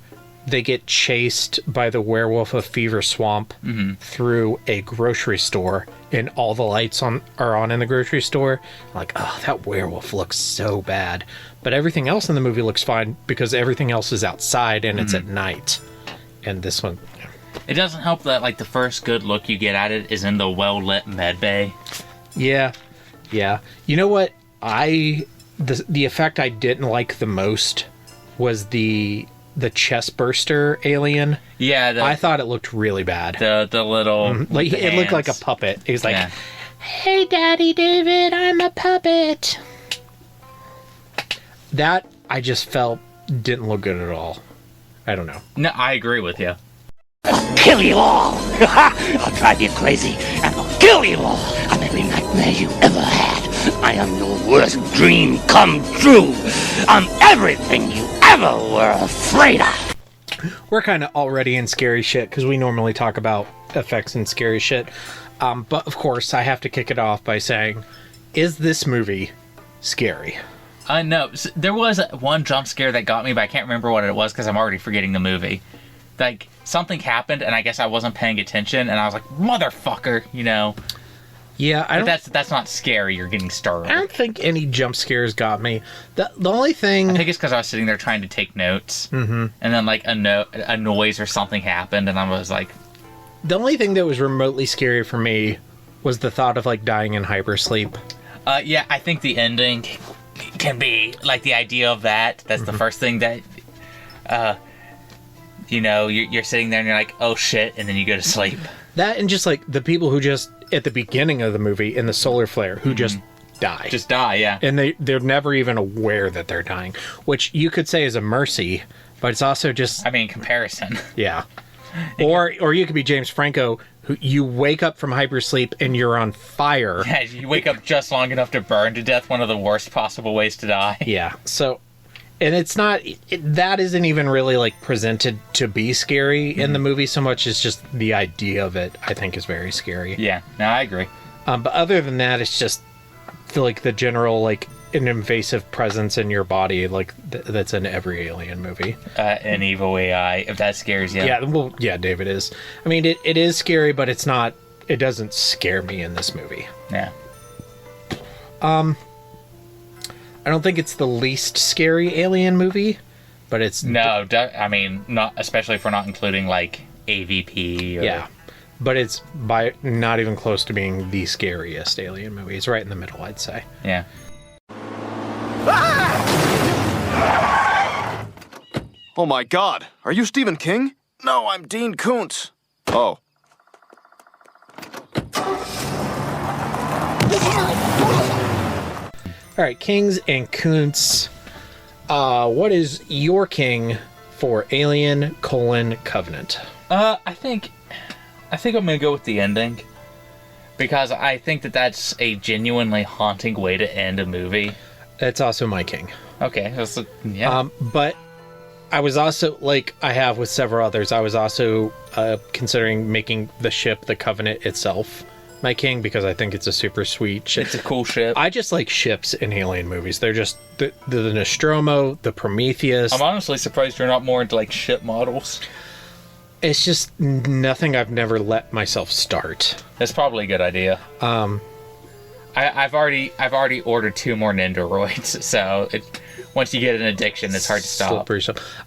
they get chased by the werewolf of Fever Swamp through a grocery store, and all the lights are on in the grocery store. I'm like, oh, that werewolf looks so bad. But everything else in the movie looks fine because everything else is outside and it's at night. And this one... It doesn't help that, like, the first good look you get at it is in the well-lit med bay. Yeah. You know what? The effect I didn't like the most was the chest burster alien. Yeah. I thought it looked really bad. The little... Like, it looked like a puppet. He was like, hey, Daddy David, I'm a puppet. That, I just felt, didn't look good at all. I don't know. No, I agree with you. I'll kill you all! I'll drive you crazy, and I'll kill you all! I'm every nightmare you ever had. I am your worst dream come true. I'm everything you ever were afraid of. We're kind of already in scary shit, because we normally talk about effects and scary shit. But, of course, I have to kick it off by saying, is this movie scary? No. There was one jump scare that got me, but I can't remember what it was, because I'm already forgetting the movie. Like, something happened, and I guess I wasn't paying attention, and I was like, motherfucker, you know. Yeah, that's not scary. You're getting startled. I don't think any jump scares got me. The only thing... I think it's because I was sitting there trying to take notes, and then, like, a noise or something happened, and I was like... The only thing that was remotely scary for me was the thought of, like, dying in hypersleep. Yeah, I think the ending can be, like, the idea of that. That's the first thing that... you know, you're sitting there and you're like, oh shit, and then you go to sleep. That and just, like, the people who just, at the beginning of the movie, in the solar flare, who just die. Just die, yeah. And they're never even aware that they're dying, which you could say is a mercy, but it's also just... I mean, comparison. Yeah. Or you could be James Franco, who you wake up from hypersleep and you're on fire. Yeah, you wake up just long enough to burn to death, one of the worst possible ways to die. Yeah, so... And it's not... that isn't even really, like, presented to be scary in the movie so much as just the idea of it, I think, is very scary. Yeah, no, I agree. But other than that, it's just, like, the general, like, an invasive presence in your body, like, that's in every Alien movie. An evil AI, if that scares you. Yeah, well, yeah, David is. I mean, it is scary, but it's not... It doesn't scare me in this movie. Yeah. I don't think it's the least scary Alien movie, but it's... No, I mean, not especially if we're not including, like, AVP. Or... Yeah, but it's by not even close to being the scariest Alien movie. It's right in the middle, I'd say. Yeah. Oh my god, are you Stephen King? No, I'm Dean Koontz. Oh. All right, Kings and Koontz. What is your king for Alien: Covenant? I think I'm gonna go with the ending, because I think that's a genuinely haunting way to end a movie. That's also my king. Okay, yeah. But I was also, like I have with several others, I was also considering making the ship, the Covenant itself, my king, because I think it's a super sweet ship. It's a cool ship. I just like ships in Alien movies. They're just the Nostromo, the Prometheus. I'm honestly surprised you're not more into, like, ship models. It's just nothing I've never let myself start. That's probably a good idea. I've already ordered 2 more Nendoroids, so once you get an addiction, it's hard to stop.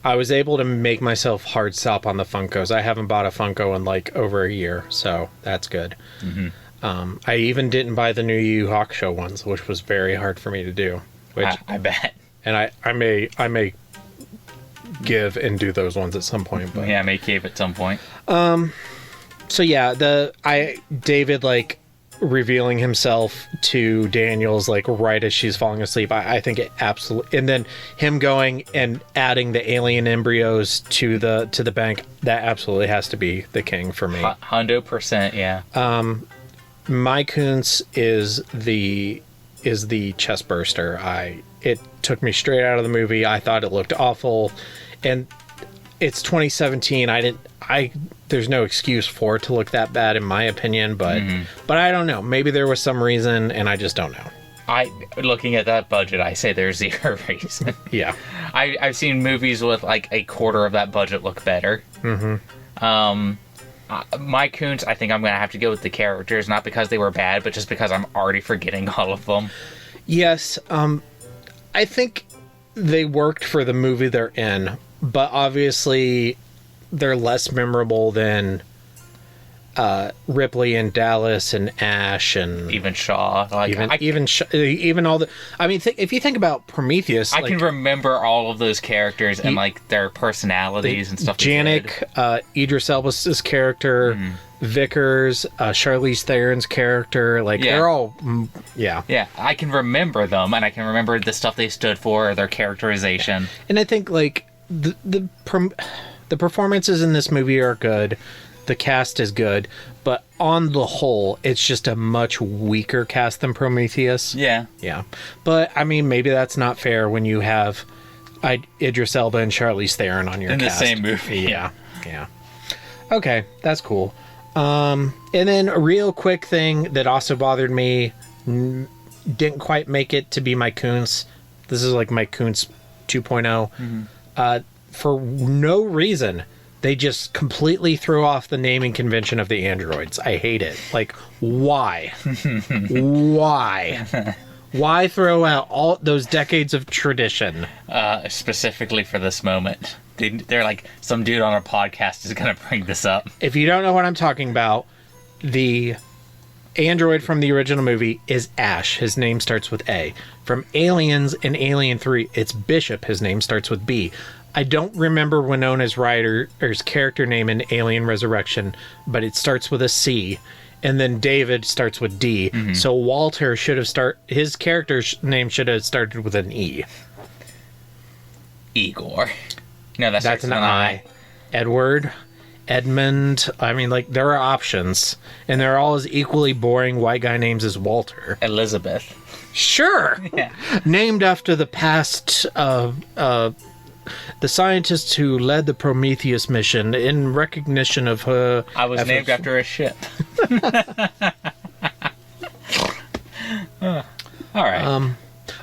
I was able to make myself hard stop on the Funkos. I haven't bought a Funko in, like, over a year, so that's good. I even didn't buy the new Yu Yu Hakusho ones, which was very hard for me to do. Which I bet. And I may give and do those ones at some point. But yeah, I may cave at some point. So yeah, David like revealing himself to Daniel's like right as she's falling asleep. I think it absolutely, and then him going and adding the alien embryos to the bank. That absolutely has to be the king for me. 100%, yeah. My Koontz is the chest burster. It took me straight out of the movie. I thought it looked awful, and it's 2017. There's no excuse for it to look that bad, in my opinion, but I don't know. Maybe there was some reason, and I just don't know. Looking at that budget, I say there's zero reason. Yeah. I've seen movies with like a quarter of that budget look better. My Koontz, I think I'm going to have to go with the characters, not because they were bad, but just because I'm already forgetting all of them. Yes, I think they worked for the movie they're in, but obviously they're less memorable than Ripley and Dallas and Ash and even Shaw. Even all the. I mean, if you think about Prometheus, I can remember all of those characters and like their personalities and stuff. Janik, Idris Elba's character, Vickers, Charlize Theron's character, they're all, yeah. Yeah, I can remember them, and I can remember the stuff they stood for, their characterization. And I think the performances in this movie are good. The cast is good, but on the whole, it's just a much weaker cast than Prometheus. Yeah. Yeah. But, I mean, maybe that's not fair when you have Idris Elba and Charlize Theron on your cast. In the same movie. Yeah. Yeah. Okay, that's cool. And then a real quick thing that also bothered me, didn't quite make it to be my Koontz. This is like my Koontz 2.0. For no reason, they just completely threw off the naming convention of the androids. I hate it. Like, why? Why? Why throw out all those decades of tradition? Specifically for this moment. They're like, some dude on our podcast is going to bring this up. If you don't know what I'm talking about, the android from the original movie is Ash. His name starts with A. From Aliens in Alien 3, it's Bishop. His name starts with B. I don't remember Winona's Ryder's character name in Alien Resurrection, but it starts with a C. And then David starts with D. So Walter should have his character's name should have started with an E. Igor. No, that's an I. Edward, Edmund. I mean, there are options, and they're all as equally boring white guy names as Walter. Elizabeth. Sure. Yeah. Named after the past the scientists who led the Prometheus mission in recognition of her. I was named after a ship. All right.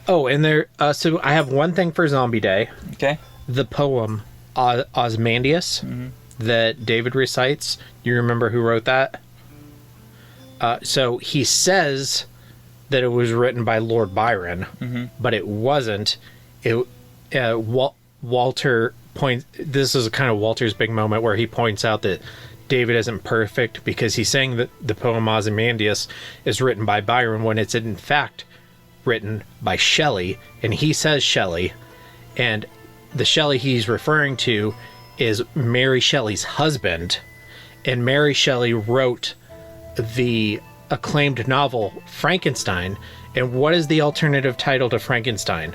And there. So I have one thing for Zombie Day. Okay. The poem Ozymandias that David recites. You remember who wrote that? So he says that it was written by Lord Byron, but it wasn't. Walter points. This is kind of Walter's big moment where he points out that David isn't perfect because he's saying that the poem Ozymandias is written by Byron when it's in fact written by Shelley, and he says Shelley, and the Shelley he's referring to is Mary Shelley's husband, and Mary Shelley wrote the acclaimed novel Frankenstein. And what is the alternative title to Frankenstein?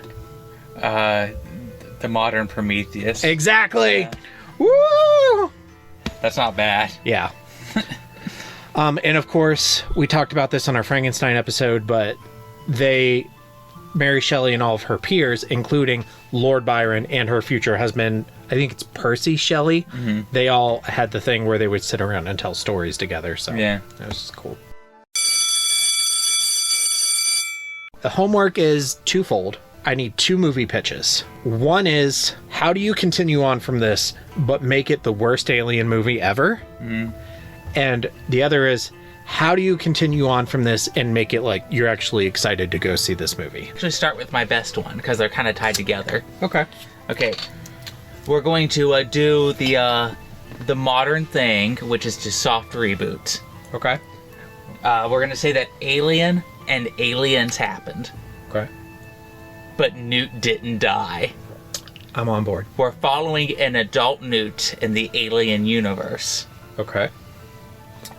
The Modern Prometheus. Exactly. Yeah. Woo! That's not bad. Yeah. And of course, we talked about this on our Frankenstein episode, but Mary Shelley and all of her peers, including Lord Byron and her future husband, I think it's Percy Shelley, they all had the thing where they would sit around and tell stories together. So yeah, that was just cool. The homework is twofold. I need 2 movie pitches. One is, how do you continue on from this, but make it the worst Alien movie ever? And the other is, how do you continue on from this and make it like you're actually excited to go see this movie? Actually, start with my best one because they're kind of tied together. Okay. We're going to do the modern thing, which is to soft reboot. Okay. We're gonna say that Alien and Aliens happened, Okay. but Newt didn't die. I'm on board. We're following an adult Newt in the Alien universe, Okay.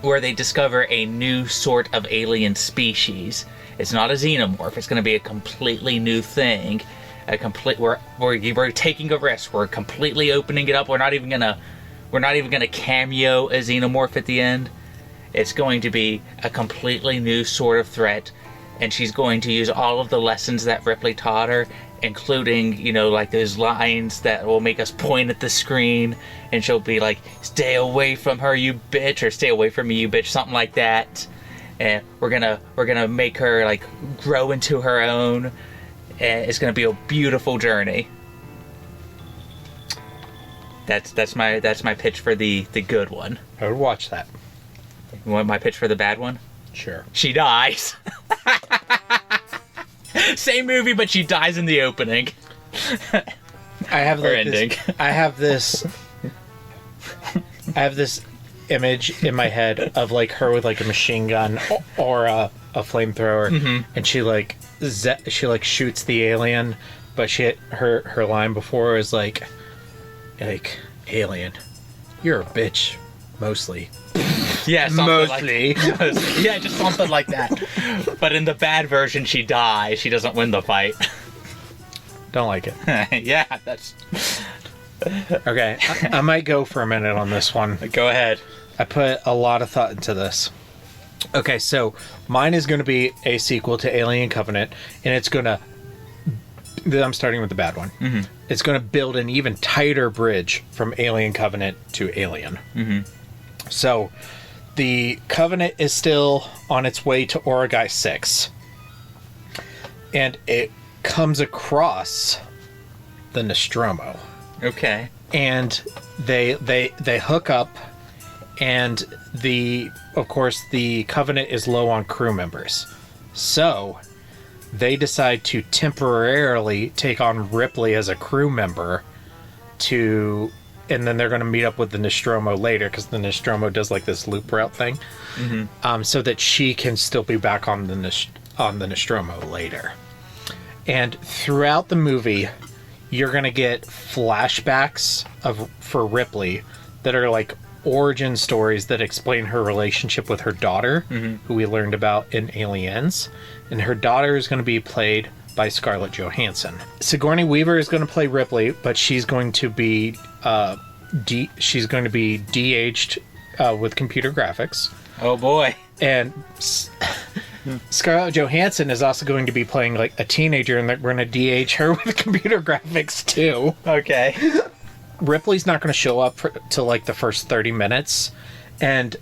where they discover a new sort of alien species. It's not a xenomorph. It's going to be a completely new thing. We're taking a risk. We're completely opening it up. We're not even gonna cameo a xenomorph at the end. It's going to be a completely new sort of threat, and she's going to use all of the lessons that Ripley taught her, including, like those lines that will make us point at the screen, and she'll be like, "Stay away from her, you bitch," or "Stay away from me, you bitch," something like that. And we're gonna make her like grow into her own, and it's gonna be a beautiful journey. That's my pitch for the good one. I would watch that. You want my pitch for the bad one? Sure. She dies. Same movie, but she dies in the opening. I have Or like ending. I have this image in my head of like her with like a machine gun or a flamethrower, and she like shoots the alien, but her line before is like alien, you're a bitch, mostly. Yeah, Mostly. Yeah, just something like that. But in the bad version, she dies. She doesn't win the fight. Don't like it. Yeah, that's... Okay, I might go for a minute on this one. Go ahead. I put a lot of thought into this. Okay, so mine is going to be a sequel to Alien Covenant, and it's going to... I'm starting with the bad one. Mm-hmm. It's going to build an even tighter bridge from Alien Covenant to Alien. Mm-hmm. So, the Covenant is still on its way to Origai 6. And it comes across the Nostromo. Okay. And they hook up, and of course the Covenant is low on crew members. So they decide to temporarily take on Ripley as a crew member and then they're going to meet up with the Nostromo later, because the Nostromo does like this loop route thing, so that she can still be back on the Nostromo later. And throughout the movie, you're going to get flashbacks for Ripley that are like origin stories that explain her relationship with her daughter, who we learned about in Aliens. And her daughter is going to be played by Scarlett Johansson. Sigourney Weaver is going to play Ripley, but she's going to be de-aged with computer graphics. Oh boy. And Scarlett Johansson is also going to be playing like a teenager, and we're going to de-age her with computer graphics too. Okay. Ripley's not going to show up till like the first 30 minutes, and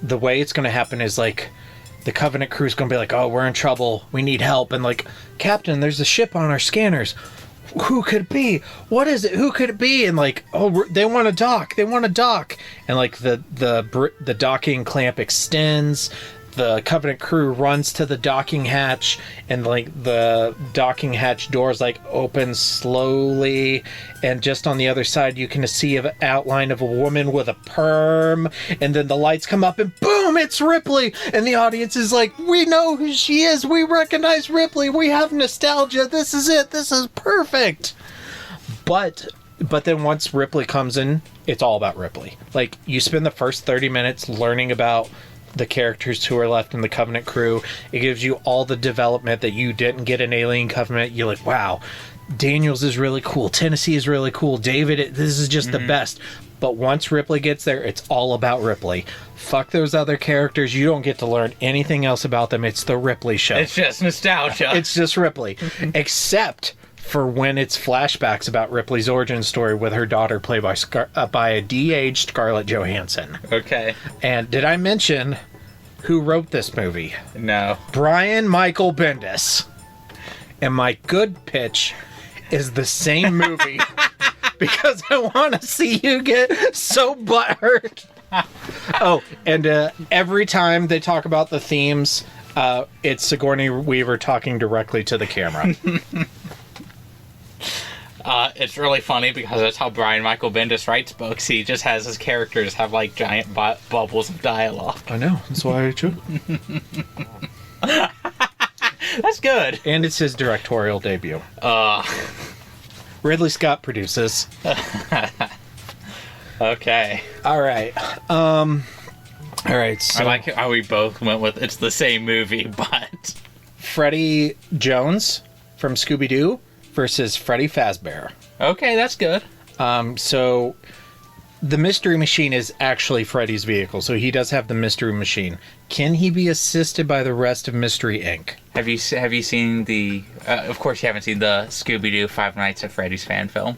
the way it's going to happen is like the Covenant crew's going to be like, "Oh, we're in trouble, we need help," and like, "Captain, there's a ship on our scanners. Who could it be? What is it? Who could it be?" And like, "Oh, they want to dock. They want to dock." And like the docking clamp extends. The Covenant crew runs to the docking hatch, and like the docking hatch doors like open slowly, and just on the other side you can see an outline of a woman with a perm, and then the lights come up and boom, it's Ripley, and the audience is like, "We know who she is, we recognize Ripley, we have nostalgia, this is it, this is perfect." But then once Ripley comes in, it's all about Ripley. Like, you spend the first 30 minutes learning about the characters who are left in the Covenant crew. It gives you all the development that you didn't get in Alien Covenant. You're like, wow, Daniels is really cool, Tennessee is really cool, David, this is just the best. But once Ripley gets there, it's all about Ripley. Fuck those other characters. You don't get to learn anything else about them. It's the Ripley show. It's just nostalgia. It's just Ripley. Except for when it's flashbacks about Ripley's origin story with her daughter, played by a de-aged Scarlett Johansson. Okay. And did I mention who wrote this movie? No. Brian Michael Bendis. And my good pitch is the same movie because I want to see you get so butthurt. Oh, and every time they talk about the themes, it's Sigourney Weaver talking directly to the camera. It's really funny because that's how Brian Michael Bendis writes books. He just has his characters have like giant bubbles of dialogue. I know. That's why I chose. That's good. And it's his directorial debut. Ridley Scott produces. Okay. All right. All right. So I like how we both went with it's the same movie, but Freddie Jones from Scooby-Doo versus Freddy Fazbear. Okay, that's good. So the Mystery Machine is actually Freddy's vehicle, so he does have the Mystery Machine. Can he be assisted by the rest of Mystery Inc.? Have you seen the? Of course, you haven't seen the Scooby-Doo Five Nights at Freddy's fan film.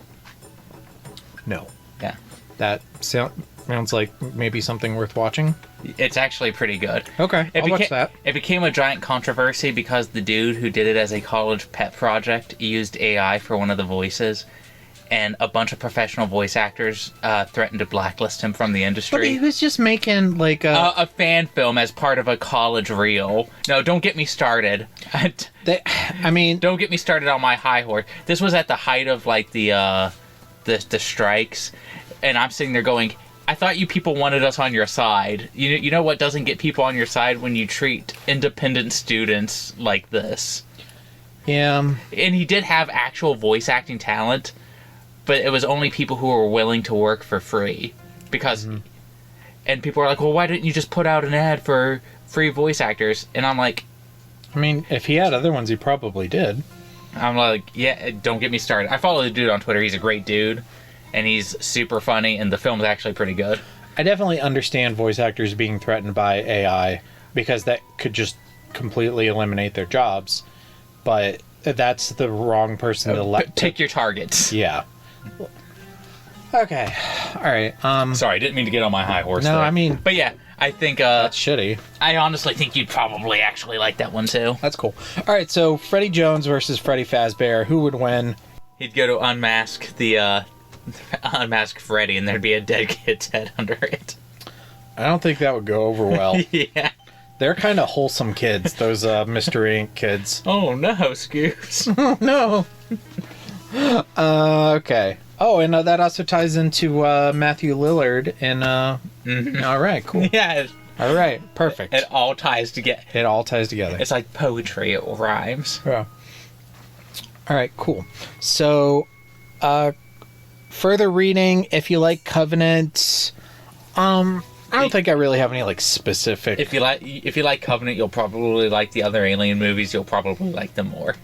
No. Yeah. That sounds like maybe something worth watching. It's actually pretty good. Okay, I'll watch that. It became a giant controversy because the dude who did it as a college pet project used AI for one of the voices, and a bunch of professional voice actors threatened to blacklist him from the industry. But he was just making like a fan film as part of a college reel. No, don't get me started. Don't get me started on my high horse. This was at the height of like the strikes, and I'm sitting there going, I thought you people wanted us on your side. You know what doesn't get people on your side? When you treat independent students like this. Yeah. And he did have actual voice acting talent, but it was only people who were willing to work for free. Because, and people were like, well, why didn't you just put out an ad for free voice actors? And I'm like... I mean, if he had other ones, he probably did. I'm like, yeah, don't get me started. I follow the dude on Twitter. He's a great dude. And he's super funny, and the film is actually pretty good. I definitely understand voice actors being threatened by AI, because that could just completely eliminate their jobs. But that's the wrong person to pick your targets. Yeah. Okay. All right. Sorry, I didn't mean to get on my high horse. No, there. I mean... But yeah, I think... that's shitty. I honestly think you'd probably actually like that one, too. That's cool. All right, so Freddie Jones versus Freddy Fazbear. Who would win? He'd go to unmask the... unmask Freddy, and there'd be a dead kid's head under it. I don't think that would go over well. Yeah. They're kind of wholesome kids, those Mr. Inc. kids. Oh no, Scoops. Oh no. Okay. Oh, and that also ties into Matthew Lillard and all right, cool. Yeah. All right, perfect. It all ties together. It all ties together. It's like poetry, it rhymes. Yeah. All right, cool. So, further reading, if you like Covenant, I don't think I really have any like specific. If you like Covenant, you'll probably like the other Alien movies. You'll probably like them more.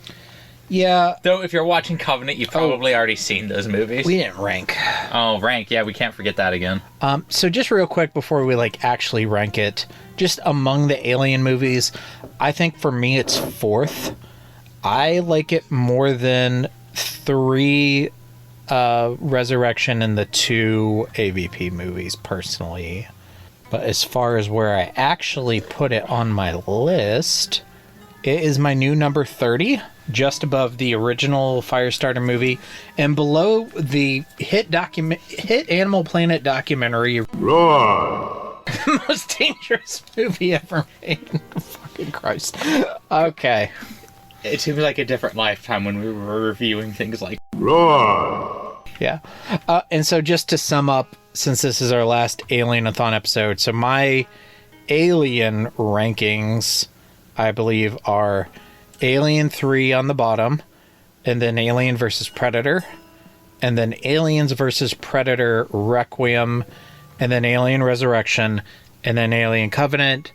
Yeah. Though if you're watching Covenant, you've probably already seen those movies. We didn't rank. Oh, rank. Yeah, we can't forget that again. So just real quick before we like actually rank it, just among the Alien movies, I think for me it's fourth. I like it more than 3 Resurrection and the 2 AVP movies personally. But as far as where I actually put it on my list, it is my new number 30, just above the original Firestarter movie, and below the hit Animal Planet documentary, Roar! The most dangerous movie ever made. Fucking Christ. Okay. It seems like a different lifetime when we were reviewing things like Roar! Yeah. And so just to sum up, since this is our last Alien-a-Thon episode, so my Alien rankings, I believe, are Alien 3 on the bottom, and then Alien vs. Predator, and then Aliens vs. Predator Requiem, and then Alien Resurrection, and then Alien Covenant,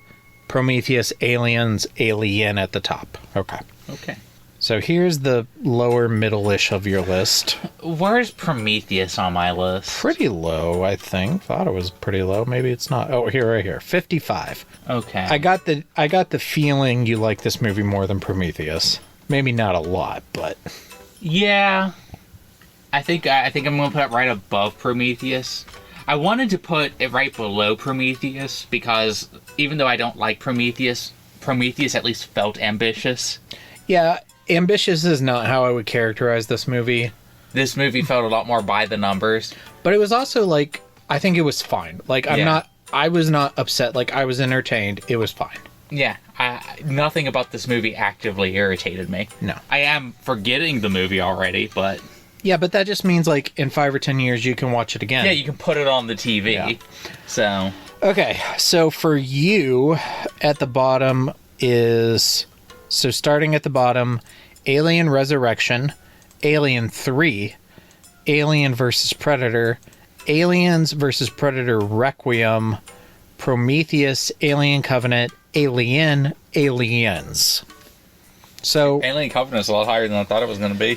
Prometheus, Aliens, Alien at the top. Okay. Okay. So here's the lower middle-ish of your list. Where's Prometheus on my list? Pretty low, I think. Thought it was pretty low. Maybe it's not. Oh, here, right here. 55. Okay. I got the feeling you like this movie more than Prometheus. Maybe not a lot, but yeah. I think I'm gonna put it right above Prometheus. I wanted to put it right below Prometheus because even though I don't like Prometheus at least felt ambitious. Yeah. Ambitious is not how I would characterize this movie. This movie felt a lot more by the numbers. But it was also, like, I think it was fine. Like, I was not upset. Like, I was entertained. It was fine. Yeah. Nothing about this movie actively irritated me. No. I am forgetting the movie already, but Yeah, but that just means like in 5 or 10 years you can watch it again. Yeah, you can put it on the TV. Yeah. So. Okay, so for you, at the bottom is... So starting at the bottom, Alien Resurrection, Alien 3, Alien vs. Predator, Aliens vs. Predator Requiem, Prometheus, Alien Covenant, Alien, Aliens. So Alien Covenant's a lot higher than I thought it was going to be.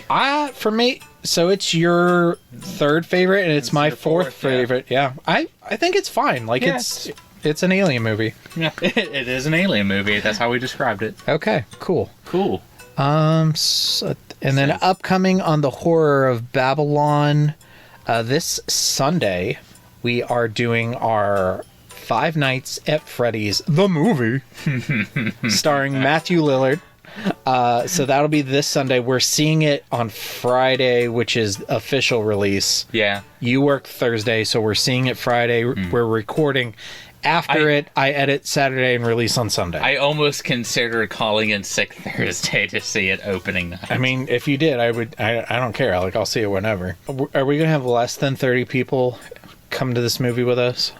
For me, so it's your third favorite, and it's my fourth favorite. Yeah. I think it's fine. Like, it's an Alien movie. Yeah, it is an Alien movie. That's how we described it. Okay, cool. Cool. And then upcoming on the Horror of Babylon, this Sunday, we are doing our Five Nights at Freddy's, the movie, starring Matthew Lillard. So that'll be this Sunday. We're seeing it on Friday, which is official release. Yeah. You work Thursday, so we're seeing it Friday. We're recording. After it, I edit Saturday and release on Sunday. I almost considered calling in sick Thursday to see it opening night. I mean, if you did, I would. I don't care. Like, I'll see it whenever. Are we going to have less than 30 people come to this movie with us?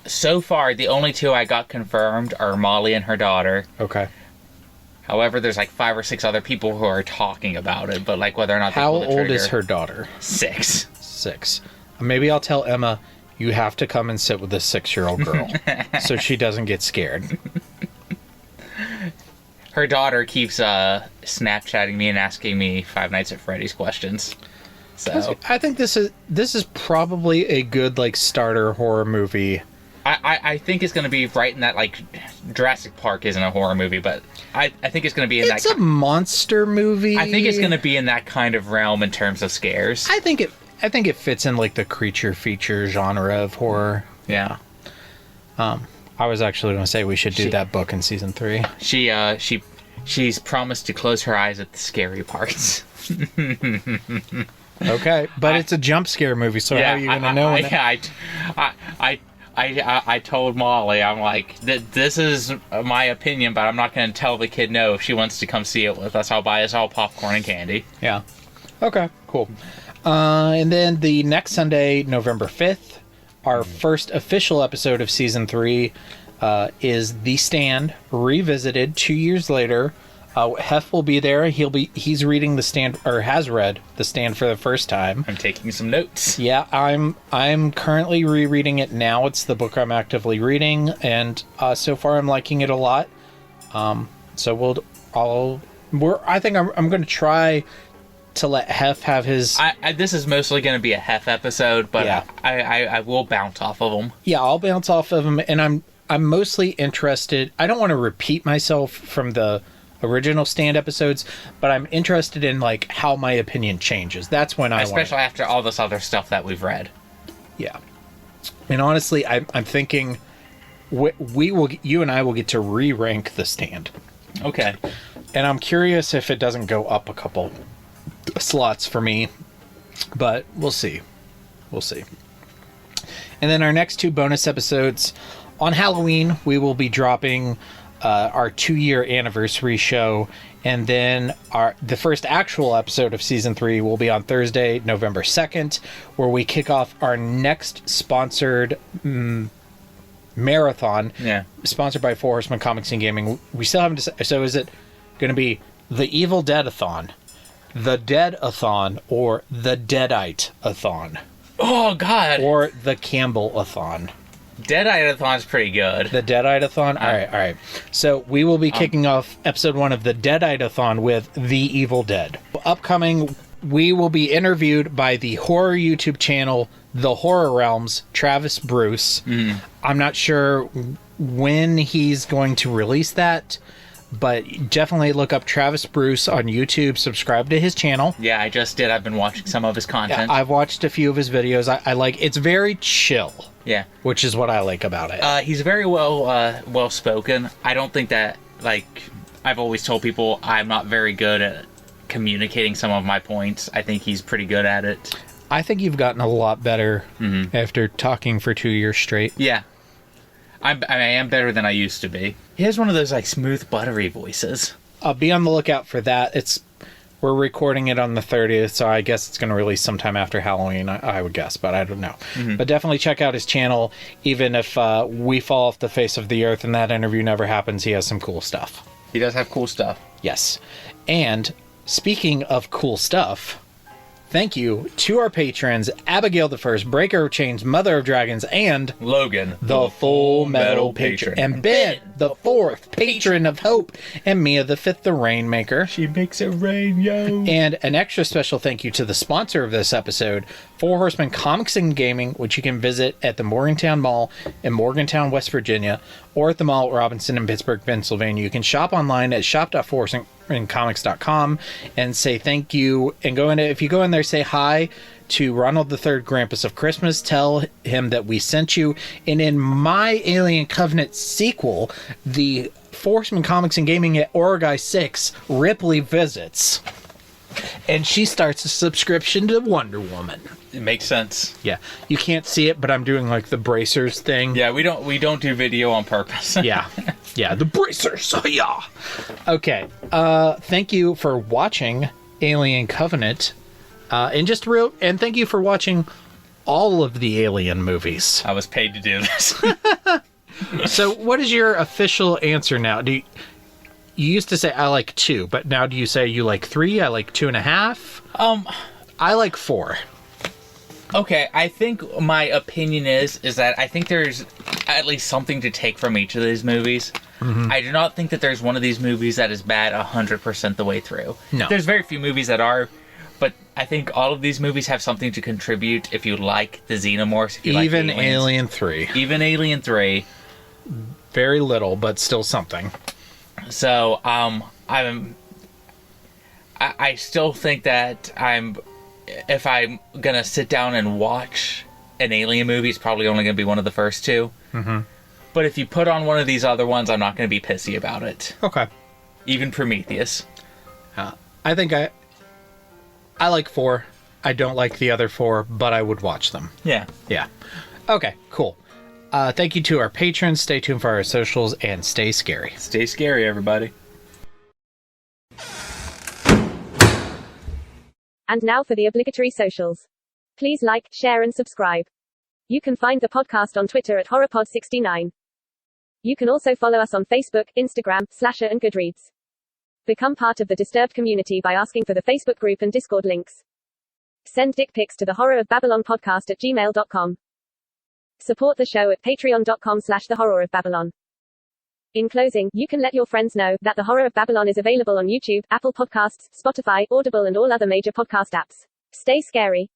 So far, the only 2 I got confirmed are Molly and her daughter. Okay. However, there's like 5 or 6 other people who are talking about it, but like whether or not they How pull the old trigger- is her daughter? 6. 6. Maybe I'll tell Emma, you have to come and sit with this 6-year-old girl so she doesn't get scared. Her daughter keeps Snapchatting me and asking me Five Nights at Freddy's questions. So I think this is probably a good like starter horror movie. I think it's going to be right in that, like, Jurassic Park isn't a horror movie, but I think it's going to be in that... It's a monster movie. I think it's going to be in that kind of realm in terms of scares. I think it fits in, like, the creature feature genre of horror. Yeah. I was actually going to say we should do that book in season 3. She's promised to close her eyes at the scary parts. Okay, but it's a jump scare movie, so how are you going to know? I told Molly, I'm like, this is my opinion, but I'm not going to tell the kid no. If she wants to come see it with us, I'll buy us all popcorn and candy. Yeah. Okay, cool. And then the next Sunday, November 5th, our first official episode of Season 3 is The Stand, revisited 2 years later. Hef will be there. He's reading The Stand, or has read The Stand for the first time. I'm taking some notes. Yeah, I'm currently rereading it now. It's the book I'm actively reading, and so far I'm liking it a lot. So I think I'm going to try to let Hef have his... This is mostly going to be a Hef episode, but yeah. I will bounce off of him. Yeah, I'll bounce off of him, and I'm mostly interested... I don't want to repeat myself from the original Stand episodes, but I'm interested in like how my opinion changes. That's when especially after all this other stuff that we've read. Yeah, and honestly, I'm thinking you and I will get to re-rank The Stand. Okay. And I'm curious if it doesn't go up a couple slots for me, but we'll see. We'll see. And then our next 2 bonus episodes on Halloween, we will be dropping our 2-year anniversary show, and then the first actual episode of season 3 will be on Thursday, November 2nd, where we kick off our next sponsored marathon. Yeah. Sponsored by Four Horsemen Comics and Gaming. We still haven't decided. So is it going to be the Evil Dead-a-thon, the Dead-a-thon, or the Deadite-a-thon? Oh, God. Or the Campbell-a-thon. Deadite-a-thon's pretty good. The Deadite-a-thon? All right. So we will be kicking off episode 1 of the Deadite-a-thon with The Evil Dead. Upcoming, we will be interviewed by the horror YouTube channel, The Horror Realms, Travis Bruce. I'm not sure when he's going to release that, but definitely look up Travis Bruce on YouTube. Subscribe to his channel. Yeah, I just did. I've been watching some of his content. Yeah, I've watched a few of his videos. I like. It's very chill. Yeah, which is what I like about it. He's very well spoken. I don't think that, like, I've always told people I'm not very good at communicating some of my points. I think he's pretty good at it. I think you've gotten a lot better after talking for 2 years straight. Yeah. I am better than I used to be. He has one of those like smooth, buttery voices. Be on the lookout for that. It's We're recording it on the 30th, so I guess it's going to release sometime after Halloween, I would guess, but I don't know. But definitely check out his channel. Even if we fall off the face of the earth and that interview never happens, he has some cool stuff. He does have cool stuff. Yes. And speaking of cool stuff, thank you to our patrons, Abigail the First, Breaker of Chains, Mother of Dragons, and Logan, the Full Metal Patron, and Ben, the Fourth, Patron of Hope, and Mia the Fifth, the Rainmaker. She makes it rain, yo. And an extra special thank you to the sponsor of this episode, Four Horsemen Comics and Gaming, which you can visit at the Morgantown Mall in Morgantown, West Virginia, or at the mall at Robinson in Pittsburgh, Pennsylvania. You can shop online at shop.forhorsemencomics.com and say thank you. And if you go in there, say hi to Ronald III, Grampus of Christmas. Tell him that we sent you. And in my Alien Covenant sequel, the Four Horsemen Comics and Gaming at Oregai 6, Ripley visits. And she starts a subscription to Wonder Woman. It makes sense. Yeah. You can't see it, but I'm doing like the bracers thing. Yeah, we don't do video on purpose. Yeah. Yeah, the bracers. Oh, yeah. Okay. Thank you for watching Alien Covenant. And thank you for watching all of the Alien movies. I was paid to do this. So, what is your official answer now? You used to say I like 2, but now do you say you like 3? I like 2.5. I like 4. Okay, I think my opinion is that I think there's at least something to take from each of these movies. I do not think that there's one of these movies that is bad 100% the way through. No. There's very few movies that are, but I think all of these movies have something to contribute if you like the Xenomorphs, if you Even like Alien 3. Even Alien 3. Very little, but still something. So, I still think that if I'm gonna sit down and watch an Alien movie, it's probably only gonna be one of the first 2. But if you put on one of these other ones, I'm not gonna be pissy about it. Okay. Even Prometheus. I think I like 4. I don't like the other 4, but I would watch them. Yeah. Yeah. Okay, cool. Thank you to our patrons. Stay tuned for our socials and stay scary. Stay scary, everybody. And now for the obligatory socials. Please like, share, and subscribe. You can find the podcast on Twitter at HorrorPod69. You can also follow us on Facebook, Instagram, Slasher, and Goodreads. Become part of the Disturbed community by asking for the Facebook group and Discord links. Send dick pics to the Horror of Babylon podcast at gmail.com. Support the show at patreon.com/The Horror of Babylon. In closing, you can let your friends know that The Horror of Babylon is available on YouTube, Apple Podcasts, Spotify, Audible, and all other major podcast apps. Stay scary.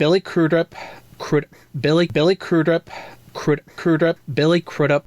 Billy Crudup, Billy Crudup, Billy Crudup,